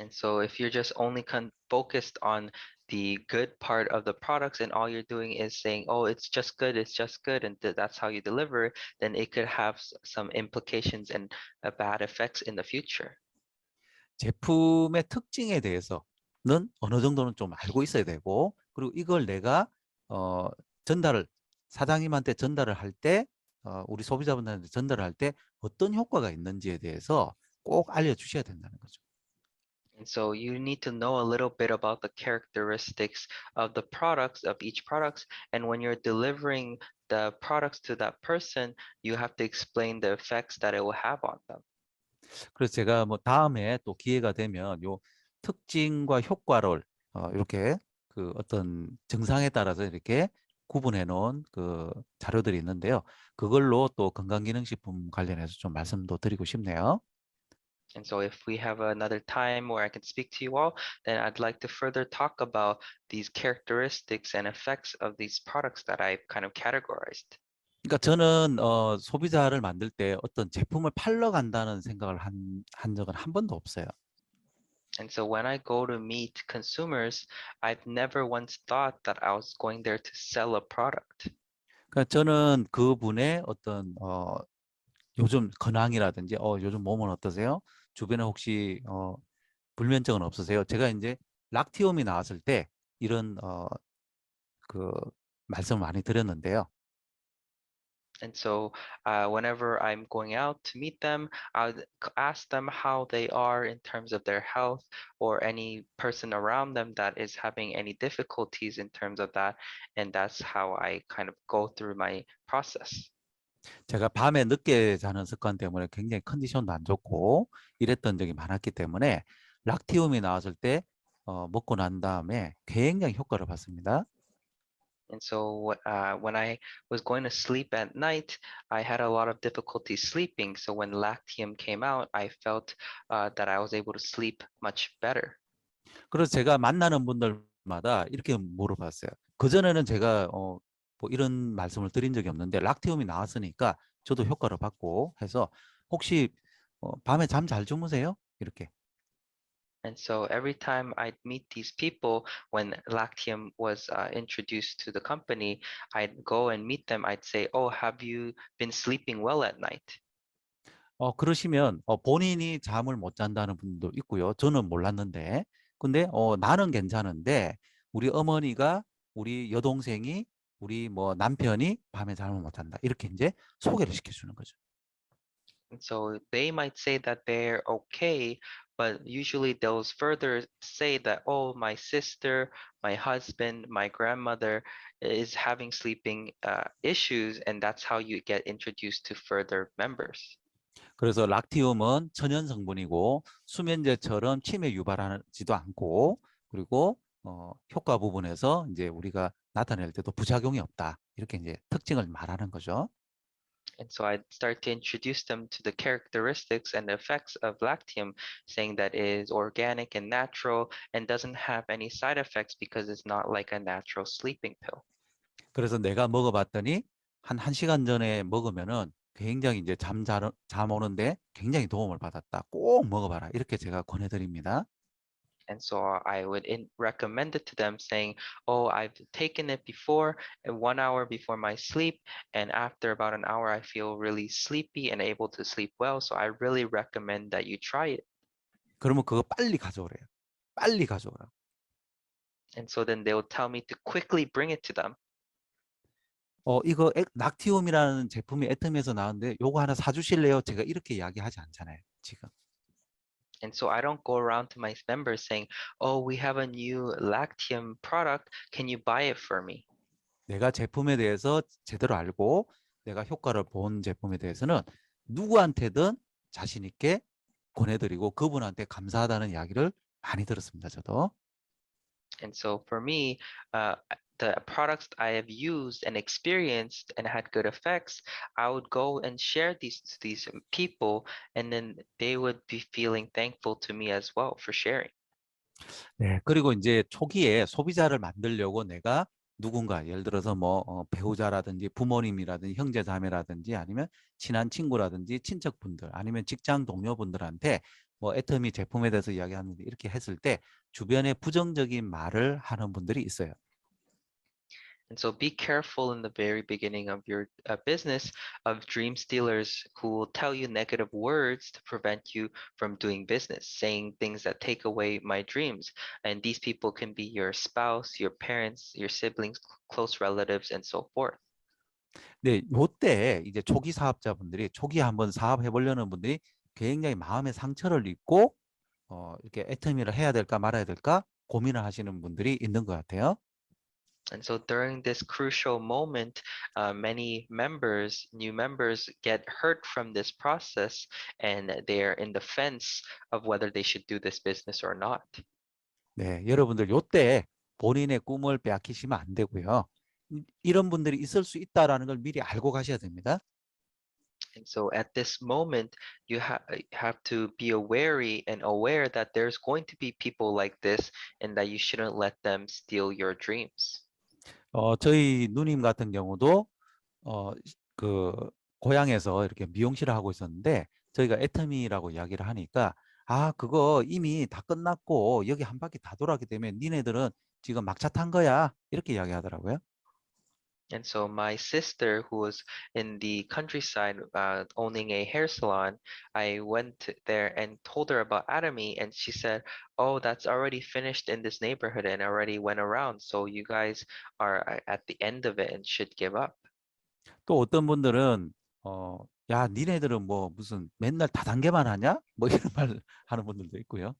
And so if you're just only focused on the good part of the products and all you're doing is saying, oh, it's just good, and that's how you deliver it, then it could have some implications and bad effects in the future. 제품의 특징에 대해서는 어느 정도는 좀 알고 있어야 되고, 그리고 이걸 내가 전달을 사장님한테 전달을 할 때, 우리 소비자분들한테 전달을 할 때 어떤 효과가 있는지에 대해서 꼭 알려주셔야 된다는 거죠. And so you need to know a little bit about the characteristics of the products of each products. And when you're delivering the products to that person, you have to explain the effects that it will have on them. 그래서 제가 뭐 다음에 또 기회가 되면 요 특징과 효과를 이렇게 그 어떤 증상에 따라서 이렇게 구분해 놓은 그 자료들이 있는데요. 그걸로 또 건강기능식품 관련해서 좀 말씀도 드리고 싶네요. And so if we have another time where I can speak to you all, then I'd like to further talk about these characteristics and effects of these products that I've kind of categorized. 그러니까 저는 소비자를 만들 때 어떤 제품을 팔러 간다는 생각을 한 적은 한 번도 없어요. And so when I go to meet consumers, I've never once thought that I was going there to sell a product. 그러니까 저는 그분의 어떤 요즘 근황이라든지 요즘 몸은 어떠세요? 주변에 혹시 불면증은 없으세요? 제가 이제 락티움이 나왔을 때 이런 그 말씀을 많이 드렸는데요. And so whenever I'm going out to meet them, I'll ask them how they are in terms of their health or any person around them that is having any difficulties in terms of that. And that's how I kind of go through my process. 제가 밤에 늦게 자는 습관 때문에 굉장히 컨디션도 안 좋고 이랬던 적이 많았기 때문에 락티움이 나왔을 때 먹고 난 다음에 굉장히 효과를 봤습니다. And so when I was going to sleep at night, I had a lot of difficulty sleeping. So when Lactium came out, I felt that I was able to sleep much better. 그래서 제가 만나는 분들마다 이렇게 물어봤어요. 그전에는 제가 뭐 이런 말씀을 드린 적이 없는데 락티움이 나왔으니까 저도 효과를 받고 해서 혹시 밤에 잠 잘 주무세요? 이렇게. And so every time I'd meet these people, when Lactium was introduced to the company, I'd go and meet them. I'd say, oh, have you been sleeping well at night? 그러시면 본인이 잠을 못 잔다는 분도 있고요. 저는 몰랐는데. 근데 나는 괜찮은데 우리 어머니가 우리 여동생이 우리 뭐 남편이 밤에 잠을 못 잔다. 이렇게 이제 소개를 시켜주는 거죠. And so they might say that they're okay, but usually they'll further say that, oh, my sister, my husband, my grandmother is having sleeping issues, and that's how you get introduced to further members. 그래서 락티움은 천연 성분이고 수면제처럼 치매 유발하지도 않고 그리고 효과 부분에서 이제 우리가 나타낼 때도 부작용이 없다. 이렇게 이제 특징을 말하는 거죠. And so I'd start to introduce them to the characteristics and effects of Lactium, saying that it is organic and natural and doesn't have any side effects because it's not like a natural sleeping pill. 그래서 내가 먹어봤더니 한 1시간 전에 먹으면은 굉장히 이제 잠 오는데 굉장히 도움을 받았다. 꼭 먹어봐라. 이렇게 제가 권해드립니다. And so I would recommend it to them saying, oh, I've taken it before and 1 hour before my sleep. And after about an hour, I feel really sleepy and able to sleep well. So I really recommend that you try it. 그러면 그거 빨리 가져오래요. 빨리 가져오라. And so then they will tell me to quickly bring it to them. 이거 낙티움이라는 제품이 애터미에서 나왔는데 요거 하나 사주실래요? 제가 이렇게 이야기하지 않잖아요, 지금. And so I don't go around to my members saying, oh, we have a new Lactium product. Can you buy it for me? 내가 제품에 대해서 제대로 알고 내가 효과를 본 제품에 대해서는 누구한테든 자신 있게 권해드리고 그분한테 감사하다는 이야기를 많이 들었습니다, 저도. And so for me, the products I have used and experienced and had good effects, I would go and share these to these people, and then they would be feeling thankful to me as well for sharing. 네, 그리고 이제 초기에 소비자를 만들려고 내가 누군가 예를 들어서 뭐 배우자라든지 부모님이라든지 형제자매라든지 아니면 친한 친구라든지 친척분들 아니면 직장 동료분들한테 뭐 애터미 제품에 대해서 이야기하는데 이렇게 했을 때 주변에 부정적인 말을 하는 분들이 있어요. And so be careful in the very beginning of your business of dream stealers who will tell you negative words to prevent you from doing business, saying things that take away my dreams. And these people can be your spouse, your parents, your siblings, close relatives, and so forth. 네, 요때 이제 초기 사업자분들이 초기에 한번 사업해 보려는 분들이 굉장히 마음의 상처를 입고 이렇게 애터미를 해야 될까 말아야 될까 고민을 하시는 분들이 있는 것 같아요. And so during this crucial moment, many members, new members, get hurt from this process and they're in the fence of whether they should do this business or not. 네, 여러분들 요때 본인의 꿈을 빼앗기시면 안 되고요. 이런 분들이 있을 수 있다라는 걸 미리 알고 가셔야 됩니다. And so at this moment, you have to be wary and aware that there's going to be people like this and that you shouldn't let them steal your dreams. 저희 누님 같은 경우도 그 고향에서 이렇게 미용실을 하고 있었는데 저희가 애터미라고 이야기를 하니까 그거 이미 다 끝났고 여기 한 바퀴 다 돌았기 때문에 니네들은 지금 막차 탄 거야 이렇게 이야기하더라고요. And so my sister, who was in the countryside owning a hair salon, I went there and told her about Atomy, and she said, "Oh, that's already finished in this neighborhood and already went around. So you guys are at the end of it and should give up." 또 어떤 분들은 야 니네들은 뭐 무슨 맨날 다단계만 하냐? 뭐 이런 말 하는 분들도 있고요.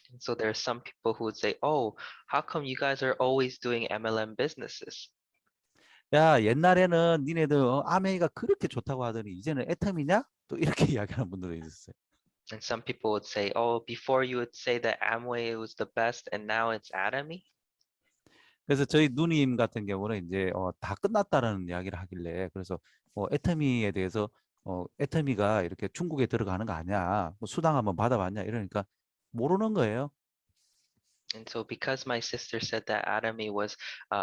And so there are some people who would say, "Oh, how come you guys are always doing MLM businesses?" 야 옛날에는 니네들 아메이가 그렇게 좋다고 하더니 이제는 애텀이냐? 또 이렇게 이야기하는 분들도 있었어요. And some people would say, "Oh, before you would say that Amway was the best, and now it's Atomy." 그래서 저희 누님 같은 경우는 이제 다 끝났다는 이야기를 하길래 그래서 애터미에 대해서 애터미가 이렇게 중국에 들어가는 거 아니야? 뭐 수당 한번 받아봤냐? 이러니까 모르는 거예요. And so because my sister said that Atomy was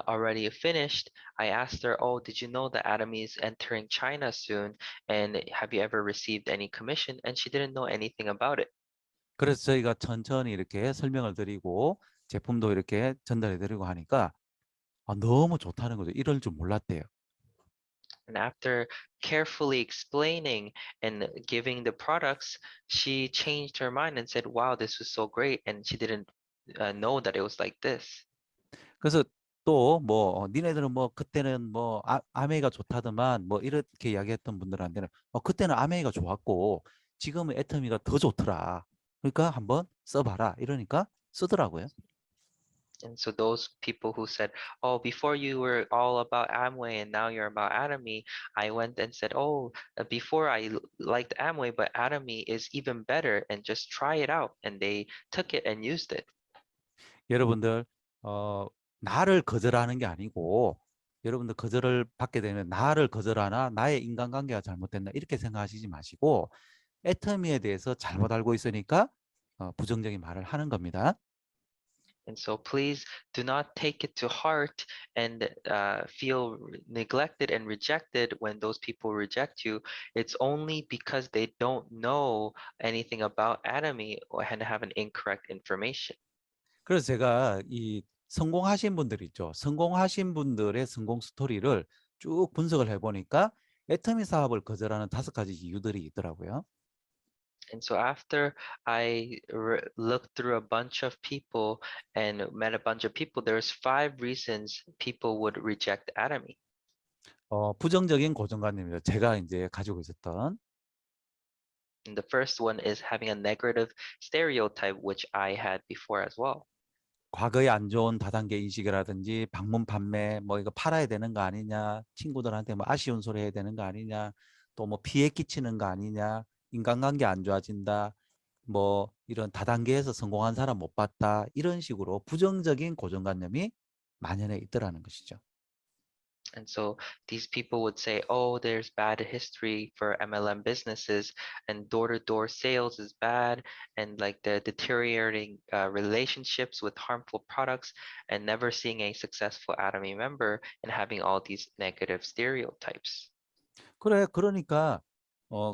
already finished, I asked her, "Oh, did you know that Atomy is entering China soon? And have you ever received any commission?" And she didn't know anything about it. 그래서 저희가 천천히 이렇게 설명을 드리고 제품도 이렇게 전달해 드리고 하니까 너무 좋다는 거죠. 이럴 줄 몰랐대요. And after carefully explaining and giving the products, she changed her mind and said, "Wow, this was so great." And she didn't know that it was like this. 그래서 또 뭐 니네들은 뭐 그때는 뭐 아메이가 좋다더만 뭐 이렇게 이야기했던 분들한테는 그때는 아메이가 좋았고 지금은 애터미가 더 좋더라. 그러니까 한번 써봐라. 이러니까 쓰더라고요. And so those people who said, "Oh, before you were all about Amway and now you're about Atomy," I went and said, "Oh, before liked Amway, but Atomy is even better and just try it out." And they took it and used it. 여러분들 나를 거절하는 게 아니고 여러분들 거절을 받게 되면 나를 거절하나 나의 인간관계가 잘못됐나 이렇게 생각하시지 마시고 애터미에 대해서 잘못 알고 있으니까 부정적인 말을 하는 겁니다. And so please do not take it to heart and feel neglected and rejected when those people reject you. It's only because they don't know anything about Atomy and have an incorrect information. 그래서 제가 이 성공하신 분들 있죠. 성공하신 분들의 성공 스토리를 쭉 분석을 해보니까 애터미 사업을 거절하는 5가지 이유들이 있더라고요. And so after I looked through a bunch of people and met a bunch of people, there's 5 reasons people would reject Atomy. 부정적인 고정관념이죠. 제가 이제 가지고 있었던. And the first one is having a negative stereotype, which I had before as well. 과거에 안 좋은 다단계 인식이라든지 방문 판매 뭐 이거 팔아야 되는 거 아니냐, 친구들한테 뭐 아쉬운 소리 해야 되는 거 아니냐, 또 뭐 피해 끼치는 거 아니냐, 인간관계 안 좋아진다, 뭐 이런 다단계에서 성공한 사람 못 봤다, 이런 식으로 부정적인 고정관념이 만연해 있더라는 것이죠. And so these people would say, oh, there's bad history for MLM businesses and door-to-door sales is bad and like the deteriorating relationships with harmful products and never seeing a successful Atomy member and having all these negative stereotypes. 그래, 그러니까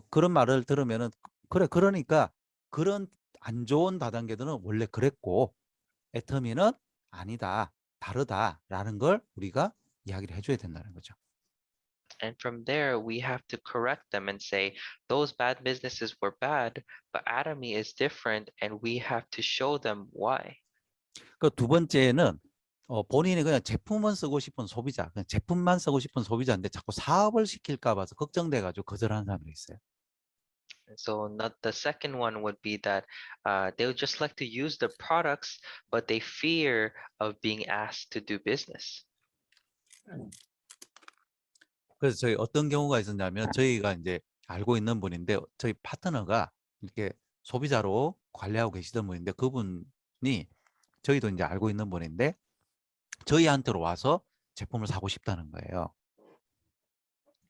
그런 말을 들으면은 그래, 그러니까 그런 안 좋은 다단계들은 원래 그랬고 애터미는 아니다, 다르다라는 걸 우리가 이야기를 해줘야 된다는 거죠. And from there, we have to correct them and say, those bad businesses were bad, but Atomy is different and we have to show them why. 그 두 번째는 본인이 그냥 제품만 쓰고 싶은 소비자, 그냥 제품만 쓰고 싶은 소비자인데 자꾸 사업을 시킬까 봐서 걱정돼가지고 거절하는 사람들이 있어요. And so not the second one would be that they would just like to use the products, but they fear of being asked to do business. 그래서 저희 어떤 경우가 있었냐면 저희가 이제 알고 있는 분인데 저희 파트너가 이렇게 소비자로 관리하고 계시던 분인데 그분이 저희도 이제 알고 있는 분인데 저희한테로 와서 제품을 사고 싶다는 거예요.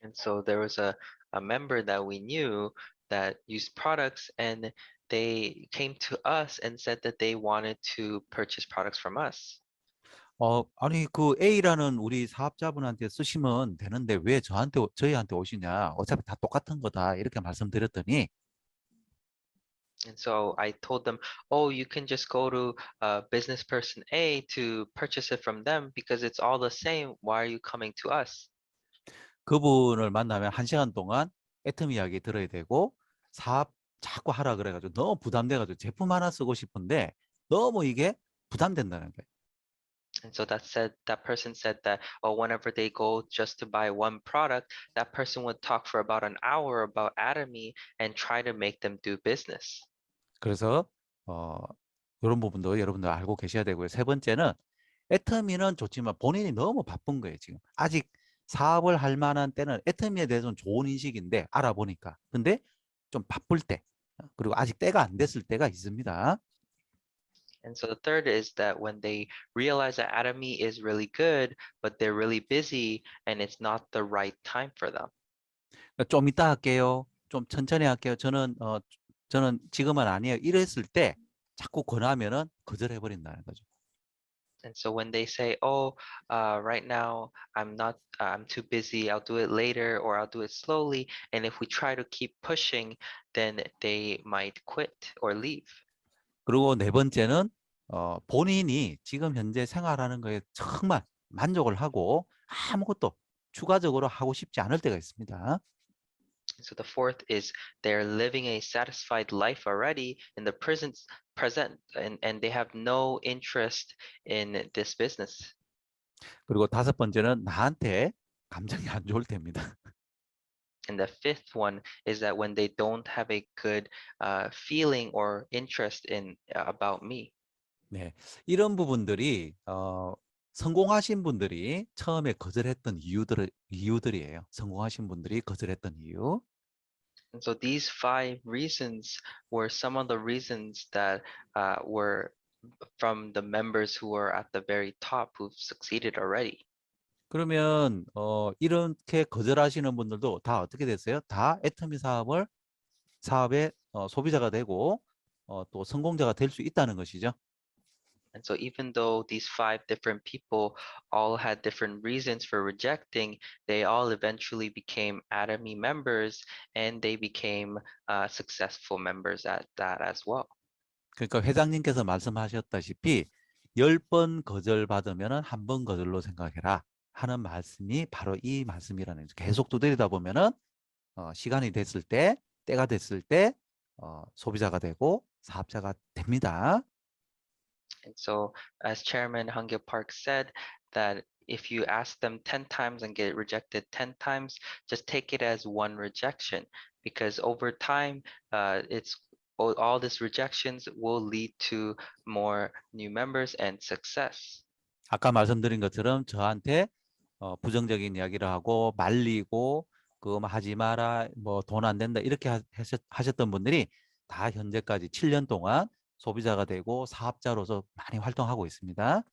And so there was a member that we knew that used products and they came to us and said that they wanted to purchase products from us. 아니 그 A라는 우리 사업자분한테 쓰시면 되는데 왜 저희한테 오시냐? 어차피 다 똑같은 거다 이렇게 말씀드렸더니 And so I told them, oh, you can just go to business person A to purchase it from them because it's all the same. Why are you coming to us? 그분을 만나면 1시간 동안 애텀 이야기 들어야 되고 사업 자꾸 하라 그래가지고 너무 부담돼가지고 제품 하나 쓰고 싶은데 너무 이게 부담된다는 거예요. And so that person said that, oh, whenever they go just to buy one product, that person would talk for about an hour about Atomy and try to make them do business. 그래서 이런 부분도 여러분들 알고 계셔야 되고요. 세 번째는 애터미는 좋지만 본인이 너무 바쁜 거예요. 지금 아직 사업을 할 만한 때는 애터미에 대해서는 좋은 인식인데 알아보니까 근데 좀 바쁠 때 그리고 아직 때가 안 됐을 때가 있습니다. And so the third is that when they realize that Atomy is really good, but they're really busy and it's not the right time for them. 좀 이따 할게요. 좀 천천히 할게요. 저는 지금은 아니에요. 이랬을 때 자꾸 권하면은 거절해 버린다는 거죠. And so when they say, oh, right now I'm too busy, I'll do it later or I'll do it slowly. And if we try to keep pushing, then they might quit or leave. 그리고 네 번째는 본인이 지금 현재 생활하는 거에 정말 만족을 하고 아무것도 추가적으로 하고 싶지 않을 때가 있습니다. So the fourth is they're living a satisfied life already in the present and they have no interest in this business. 그리고 다섯 번째는 나한테 감정이 안 좋을 때입니다. And the fifth one is that when they don't have a good feeling or interest in about me. 네, 이런 부분들이 성공하신 분들이 처음에 거절했던 이유들이에요. 성공하신 분들이 거절했던 이유. And so these 5 reasons were some of the reasons that were from the members who were at the very top who've succeeded already. 그러면 이렇게 거절하시는 분들도 다 어떻게 됐어요? 다 애터미 사업의 소비자가 되고 또 성공자가 될 수 있다는 것이죠. And so even though these 5 different people all had different reasons for rejecting, they all eventually became Atomy members and they became successful members at that as well. 그러니까 회장님께서 말씀하셨다시피 10번 거절받으면 한 번 거절로 생각해라 하는 말씀이 바로 이 말씀이라는 거죠. 계속 두드리다 보면은 시간이 됐을 때, 때가 됐을 때 소비자가 되고 사업자가 됩니다. And so, as Chairman Hangyo Park said, that if you ask them 10 times and get rejected 10 times, just take it as one rejection because over time, it's all these rejections will lead to more new members and success. 아까 말씀드린 것처럼 저한테 부정적인 이야기를 하고 말리고 그거 하지 마라, 뭐 돈 안 된다 이렇게 하셨던 분들이 다 현재까지 7년 동안 소비자가 되고 사업자로서 많이 활동하고 있습니다.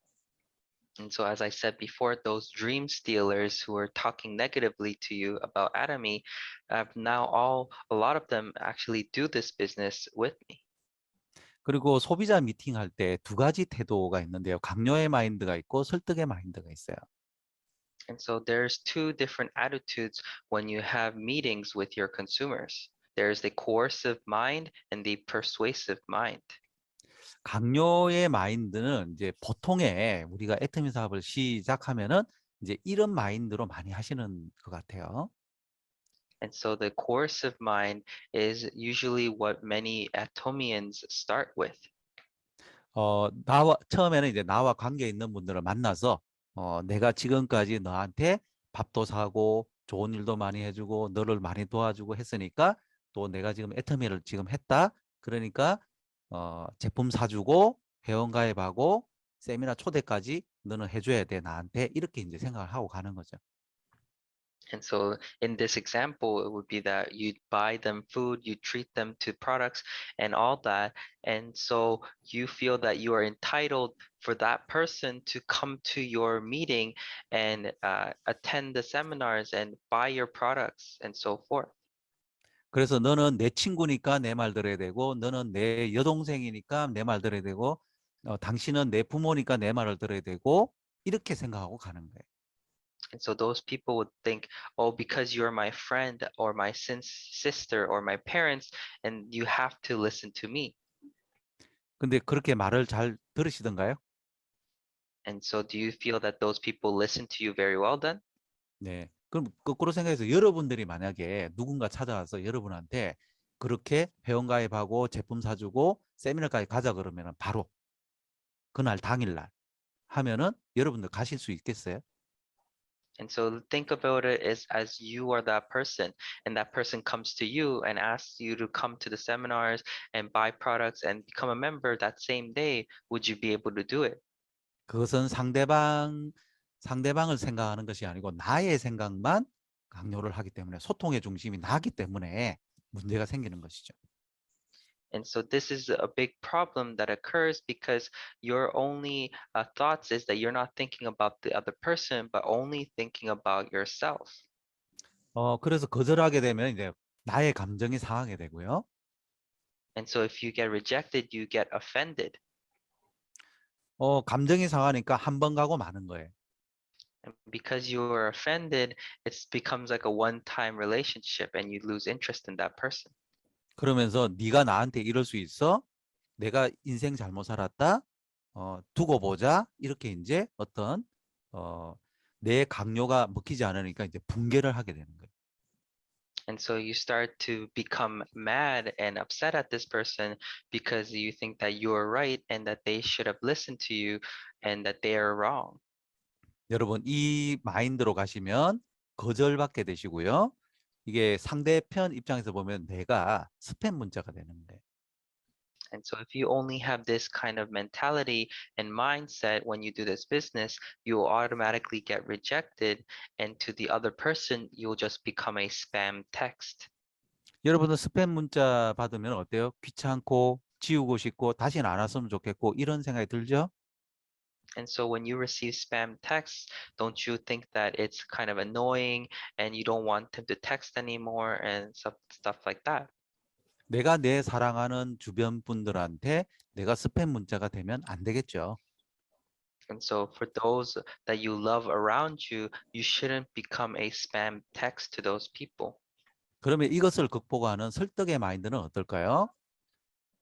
And so, as I said before, those dream stealers who are talking negatively to you about Atomy, have now a lot of them actually do this business with me. 그리고 소비자 미팅할 때 두 가지 태도가 있는데요. 강요의 마인드가 있고 설득의 마인드가 있어요. And so there's two different attitudes when you have meetings with your consumers. There's the coercive mind and the persuasive mind. 강요의 마인드는 이제 보통의 우리가 애터미 사업을 시작하면은 이제 이런 마인드로 많이 하시는 것 같아요. And so the coercive mind is usually what many Atomians start with. 처음에는 이제 나와 관계 있는 분들을 만나서 내가 지금까지 너한테 밥도 사고 좋은 일도 많이 해주고 너를 많이 도와주고 했으니까 또 내가 지금 애터미를 지금 했다. 그러니까 제품 사주고 회원가입하고 세미나 초대까지 너는 해줘야 돼 나한테 이렇게 이제 생각을 하고 가는 거죠. And so in this example, it would be that you buy them food, you treat them to products and all that. And so you feel that you are entitled for that person to come to your meeting and attend the seminars and buy your products and so forth. 그래서 너는 내 친구니까 내 말 들어야 되고 너는 내 여동생이니까 내 말 들어야 되고 당신은 내 부모니까 내 말을 들어야 되고 이렇게 생각하고 가는 거예요. And so those people would think, oh, because you're my friend or my sister or my parents, and you have to listen to me. 근데 그렇게 말을 잘 들으시던가요? And so do you feel that those people listen to you very well then? 네. 그럼 거꾸로 생각해서 여러분들이 만약에 누군가 찾아와서 여러분한테 그렇게 회원가입하고 제품 사주고 세미나까지 가자 그러면 바로 그날 당일날 하면은 여러분들 가실 수 있겠어요? And so think about it as you are that person, and that person comes to you and asks you to come to the seminars and buy products and become a member that same day. Would you be able to do it? 그것은 상대방을 생각하는 것이 아니고 나의 생각만 강요를 하기 때문에 소통의 중심이 나기 때문에 문제가 생기는 것이죠. And so this is a big problem that occurs because your only thoughts is that you're not thinking about the other person, but only thinking about yourself. 그래서 거절하게 되면 이제 나의 감정이 상하게 되고요. And so if you get rejected, you get offended. 감정이 상하니까 한 번 가고 마는 거예요. And because you are offended, it becomes like a one-time relationship and you lose interest in that person. 그러면서 네가 나한테 이럴 수 있어? 내가 인생 잘못 살았다? 두고 보자? 이렇게 이제 어떤 내 강요가 먹히지 않으니까 이제 붕괴를 하게 되는 거예요. And so you start to become mad and upset at this person because you think that you're right and that they should have listened to you and that they are wrong. 여러분 이 마인드로 가시면 거절받게 되시고요. 이게 상대편 입장에서 보면 내가 스팸 문자가 되는 거예요. And so if you only have this kind of mentality and mindset when you do this business, you will automatically get rejected. And to the other person, you'll just become a spam text. 여러분은 스팸 문자 받으면 어때요? 귀찮고 지우고 싶고 다시는 안 왔으면 좋겠고 이런 생각이 들죠? And so when you receive spam texts, don't you think that it's kind of annoying and you don't want them to text anymore and stuff like that? 내가 내 사랑하는 주변 분들한테 내가 스팸 문자가 되면 안 되겠죠. And so for those that you love around you, you shouldn't become a spam text to those people. 그러면 이것을 극복하는 설득의 마인드는 어떨까요?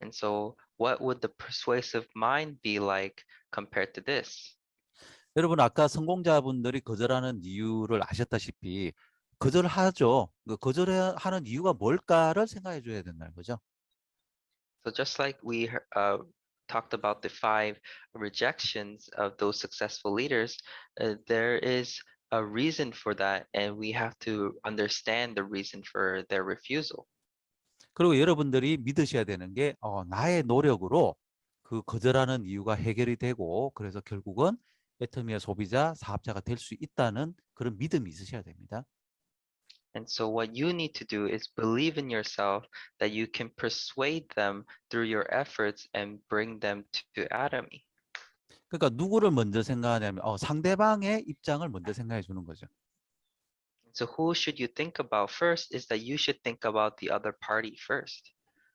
And so what would the persuasive mind be like compared to this? 여러분 아까 성공자분들이 거절하는 이유를 아셨다시피 거절하죠. 그 거절하는 이유가 뭘까를 생각해 줘야 된다는 거죠. So just like we talked about the five rejections of those successful leaders, there is a reason for that, and we have to understand the reason for their refusal. 그리고 여러분들이 믿으셔야 되는 게 나의 노력으로 그 거절하는 이유가 해결이 되고 그래서 결국은 애터미의 소비자, 사업자가 될 수 있다는 그런 믿음이 있으셔야 됩니다. And so what you need to do is believe in yourself that you can persuade them through your efforts and bring them to Atomy. 그러니까 누구를 먼저 생각하냐면 상대방의 입장을 먼저 생각해 주는 거죠. So who should you think about first is that you should think about the other party first.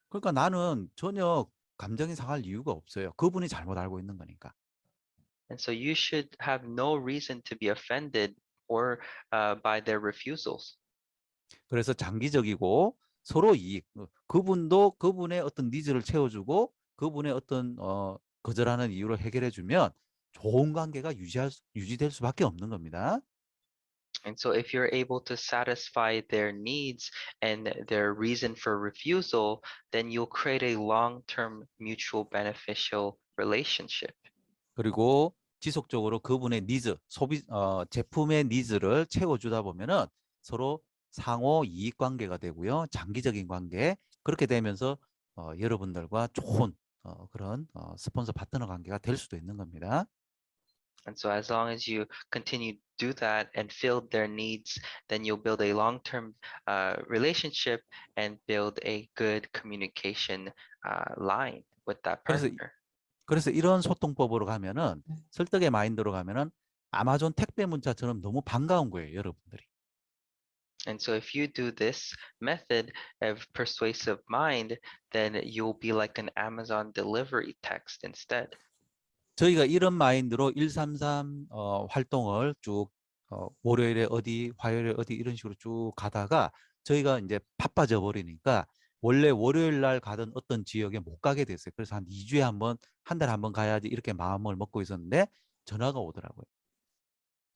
그러니까 나는 전혀 감정이 상할 이유가 없어요. 그분이 잘못 알고 있는 거니까. And so you should have no reason to be offended or by their refusals. 그래서 장기적이고 서로 이익. 그분도 그분의 어떤 니즈를 채워주고 그분의 어떤 거절하는 이유를 해결해주면 좋은 관계가 유지될 수밖에 없는 겁니다. And so if you're able to satisfy their needs and their reason for refusal, then you'll create a long-term mutual beneficial relationship. 그리고 지속적으로 그분의 니즈, 제품의 니즈를 채워주다 보면은 서로 상호 이익 관계가 되고요. 장기적인 관계. 그렇게 되면서 여러분들과 좋은 그런 스폰서 파트너 관계가 될 수도 있는 겁니다. And so as long as you continue to do that and fill their needs, then you'll build a long-term relationship and build a good communication line with that 그래서 partner. 그래서 이런 소통법으로 가면은 설득의 마인드로 가면은 아마존 택배 문자처럼 너무 반가운 거예요, 여러분들이. And so if you do this method of persuasive mind, then you'll be like an Amazon delivery text instead. 저희가 이런 마인드로 133 활동을 쭉 월요일에 어디, 화요일에 어디 이런 식으로 쭉 가다가 저희가 이제 바빠져 버리니까 원래 월요일 날 가던 어떤 지역에 못 가게 됐어요. 그래서 한 2주에 한 번, 한 달에 한 번 가야지 이렇게 마음을 먹고 있었는데 전화가 오더라고요.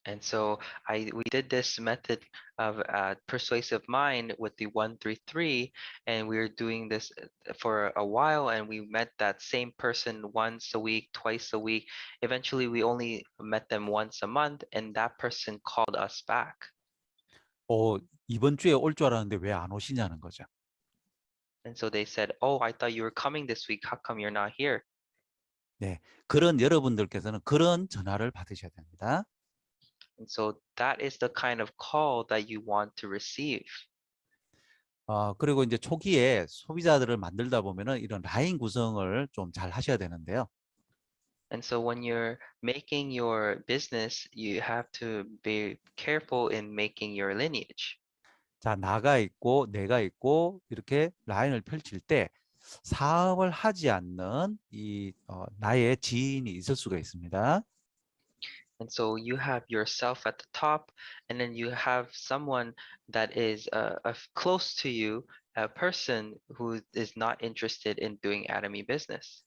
And so we did this method of persuasive mind with the 133, and we were doing this for a while, and we met that same person once a week, twice a week. Eventually, we only met them once a month, and that person called us back. 이번 주에 올 줄 알았는데 왜 안 오시냐는 거죠. And so they said, "Oh, I thought you were coming this week. How come you're not here?" 네, 그런 여러분들께서는 그런 전화를 받으셔야 됩니다. And so that is the kind of call that you want to receive. 그리고 이제 초기에 소비자들을 만들다 보면은 이런 라인 구성을 좀 잘 하셔야 되는데요. And so when you're making your business, you have to be careful in making your lineage. 자, 나가 있고 내가 있고 이렇게 라인을 펼칠 때 사업을 하지 않는 나의 지인이 있을 수가 있습니다. And so you have yourself at the top, and then you have someone that is close to you, a person who is not interested in doing Atomy business.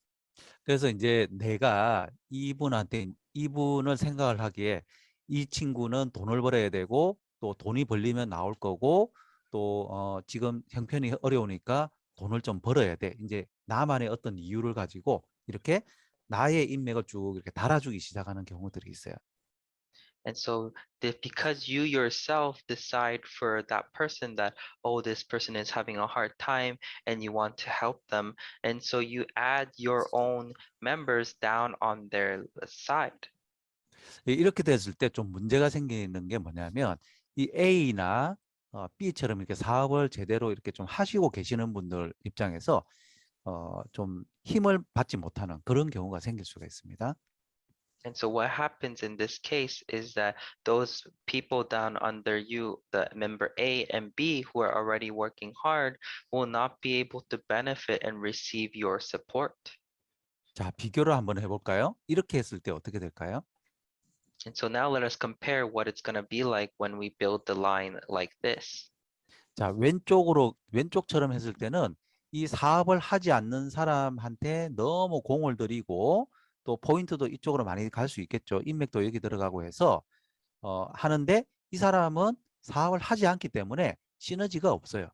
그래서 이제 내가 이분을 생각을 하기에 이 친구는 돈을 벌어야 되고 또 돈이 벌리면 나올 거고 또 지금 형편이 어려우니까 돈을 좀 벌어야 돼. 이제 나만의 어떤 이유를 가지고 이렇게 나의 인맥을 쭉 이렇게 달아주기 시작하는 경우들이 있어요. And so because you yourself decide for that person that, oh, this person is having a hard time and you want to help them. And so you add your own members down on their side. 이렇게 됐을 때 좀 문제가 생기는 게 뭐냐면 이 A나 B처럼 이렇게 사업을 제대로 이렇게 좀 하시고 계시는 분들 입장에서 좀 힘을 받지 못하는 그런 경우가 생길 수가 있습니다. And so what happens in this case is that those people down under you, the member A and B who are already working hard, will not be able to benefit and receive your support. 자, 비교를 한번 해볼까요? 이렇게 했을 때 어떻게 될까요? And so now let us compare what it's going to be like when we build the line like this. 자, 왼쪽처럼 했을 때는 이 사업을 하지 않는 사람한테 너무 공을 들이고 또 포인트도 이쪽으로 많이 갈 수 있겠죠. 인맥도 여기 들어가고 해서 하는데 이 사람은 사업을 하지 않기 때문에 시너지가 없어요.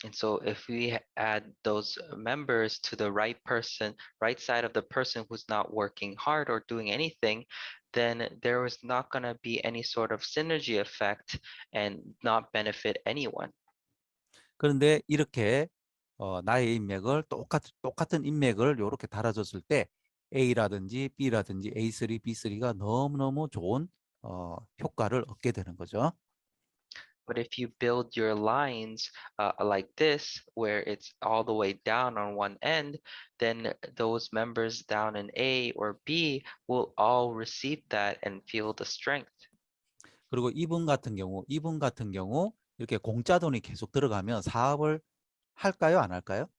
And so if we add those members to the right person, right side of the person who's not working hard or doing anything, then there is not going to be any sort of synergy effect and not benefit anyone. 그런데 이렇게 나의 인맥을 똑같은 인맥을 이렇게 달아줬을 때 A라든지 B라든지 A3, B3가 너무너무 좋은 효과를 얻게 되는 거죠. But if you build your lines like this, where it's all the way down on one end, then those members down in A or B will all receive that and feel the strength. 그리고 이분 같은 경우 이렇게 공짜 돈이 계속 들어가면 사업을 할까요? 안 할까요?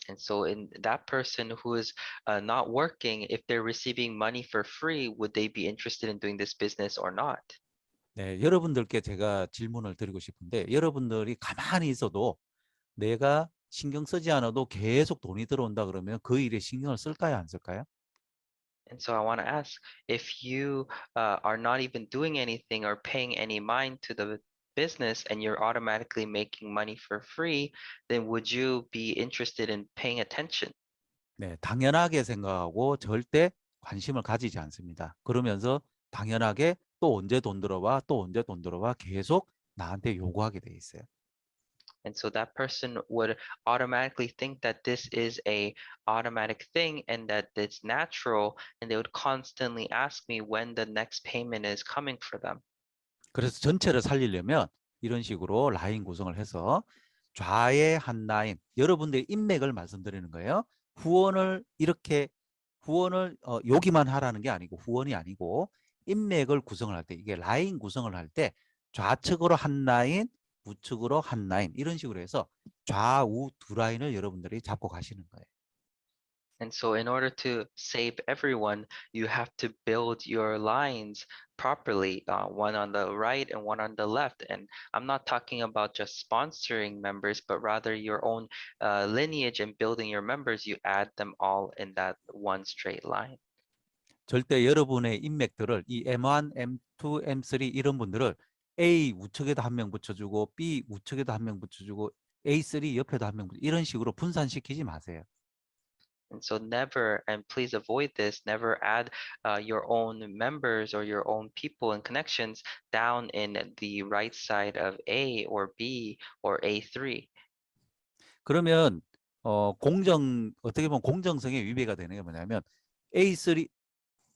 And so in that person who is not working, if they're receiving money for free, would they be interested in doing this business or not? 네, 여러분들께 제가 질문을 드리고 싶은데 여러분들이 가만히 있어도 내가 신경 쓰지 않아도 계속 돈이 들어온다 그러면 그 일에 신경을 쓸까요? 안 쓸까요? And so I want to ask, if you are not even doing anything or paying any mind to the business and you're automatically making money for free, then would you be interested in paying attention? 네, 당연하게 생각하고 절대 관심을 가지지 않습니다. 그러면서 당연하게 또 언제 돈 들어와, 또 언제 돈 들어와 계속 나한테 요구하게 돼 있어요. And so that person would automatically think that this is a automatic thing and that it's natural, and they would constantly ask me when the next payment is coming for them. 그래서 전체를 살리려면 이런 식으로 라인 구성을 해서 좌의 한 라인, 여러분들의 인맥을 말씀드리는 거예요. 후원을 여기만 하라는 게 아니고 후원이 아니고 인맥을 구성을 할 때 이게 라인 구성을 할 때 좌측으로 한 라인, 우측으로 한 라인 이런 식으로 해서 좌우 두 라인을 여러분들이 잡고 가시는 거예요. And so in order to save everyone, you have to build your lines properly, one on the right and one on the left. And I'm not talking about just sponsoring members, but rather your own lineage and building your members, you add them all in that one straight line. 절대 여러분의 인맥들을 이 M1, M2, M3 이런 분들을 A 우측에도 한 명 붙여주고 B 우측에도 한 명 붙여주고 A3 옆에도 한 명 붙여 이런 식으로 분산시키지 마세요. And so never, and please avoid this, never add your own members or your own people and connections down in the right side of A or B or A3. 그러면 어떻게 보면 공정성의 위배가 되는 게 뭐냐면 A3,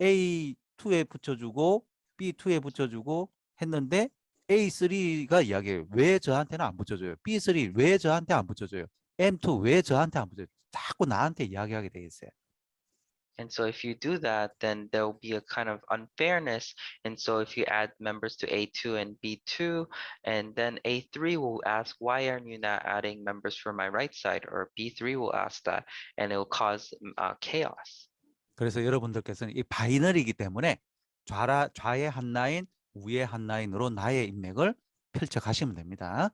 A2에 붙여주고 B2에 붙여주고 했는데 A3가 이야기해요. 왜 저한테는 안 붙여줘요? B3 왜 저한테 안 붙여줘요? M2 왜 저한테 안 붙여줘요? 자꾸 나한테 이야기하게 돼 있어요. And so if you do that, then there'll be a kind of unfairness. And so if you add members to A2 and B2, and then A3 will ask, why aren't you not adding members for my right side? Or B3 will ask that, and it will cause chaos. 그래서 여러분들께서는 이 바이너리이기 때문에 좌의 한 라인, 우의 한 라인으로 나의 인맥을 펼쳐 가시면 됩니다.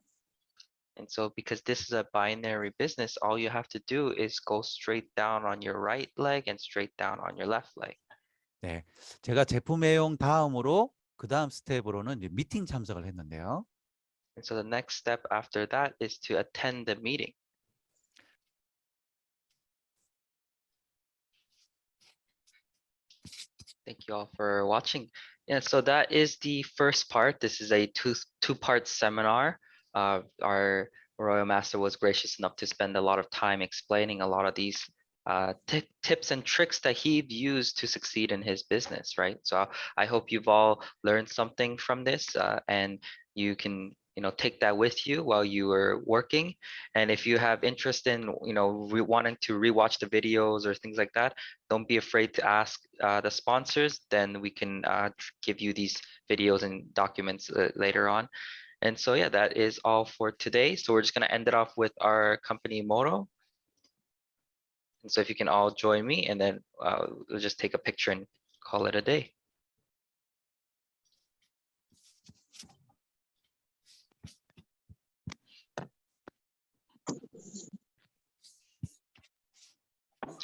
And so because this is a binary business, all you have to do is go straight down on your right leg and straight down on your left leg. 네, 제가 제품 애용 다음으로 그 다음 스텝으로는 이제 미팅 참석을 했는데요. And so the next step after that is to attend the meeting. Thank you all for watching. Yeah, so that is the first part. This is a two-part seminar. Our Royal Master was gracious enough to spend a lot of time explaining a lot of these tips and tricks that he'd used to succeed in his business, right? So I hope you've all learned something from this, and you can take that with you while you are working. And if you have interest in wanting to rewatch the videos or things like that, don't be afraid to ask the sponsors. Then we can give you these videos and documents later on. And so yeah, that is all for today. So we're just going to end it off with our company motto. And so if you can all join me, and then we'll just take a picture and call it a day.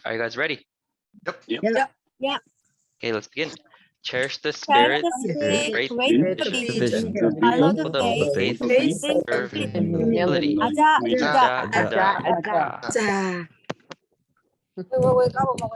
Are you guys ready? Yep. Okay, let's begin. Cherish the Share spirit, the spirit, great great tradition, tradition, follow follow the the faith, faith, bring serve humility. humility. 아자, 아자, 아자. 아자, 아자. 자. 왜 까먹어?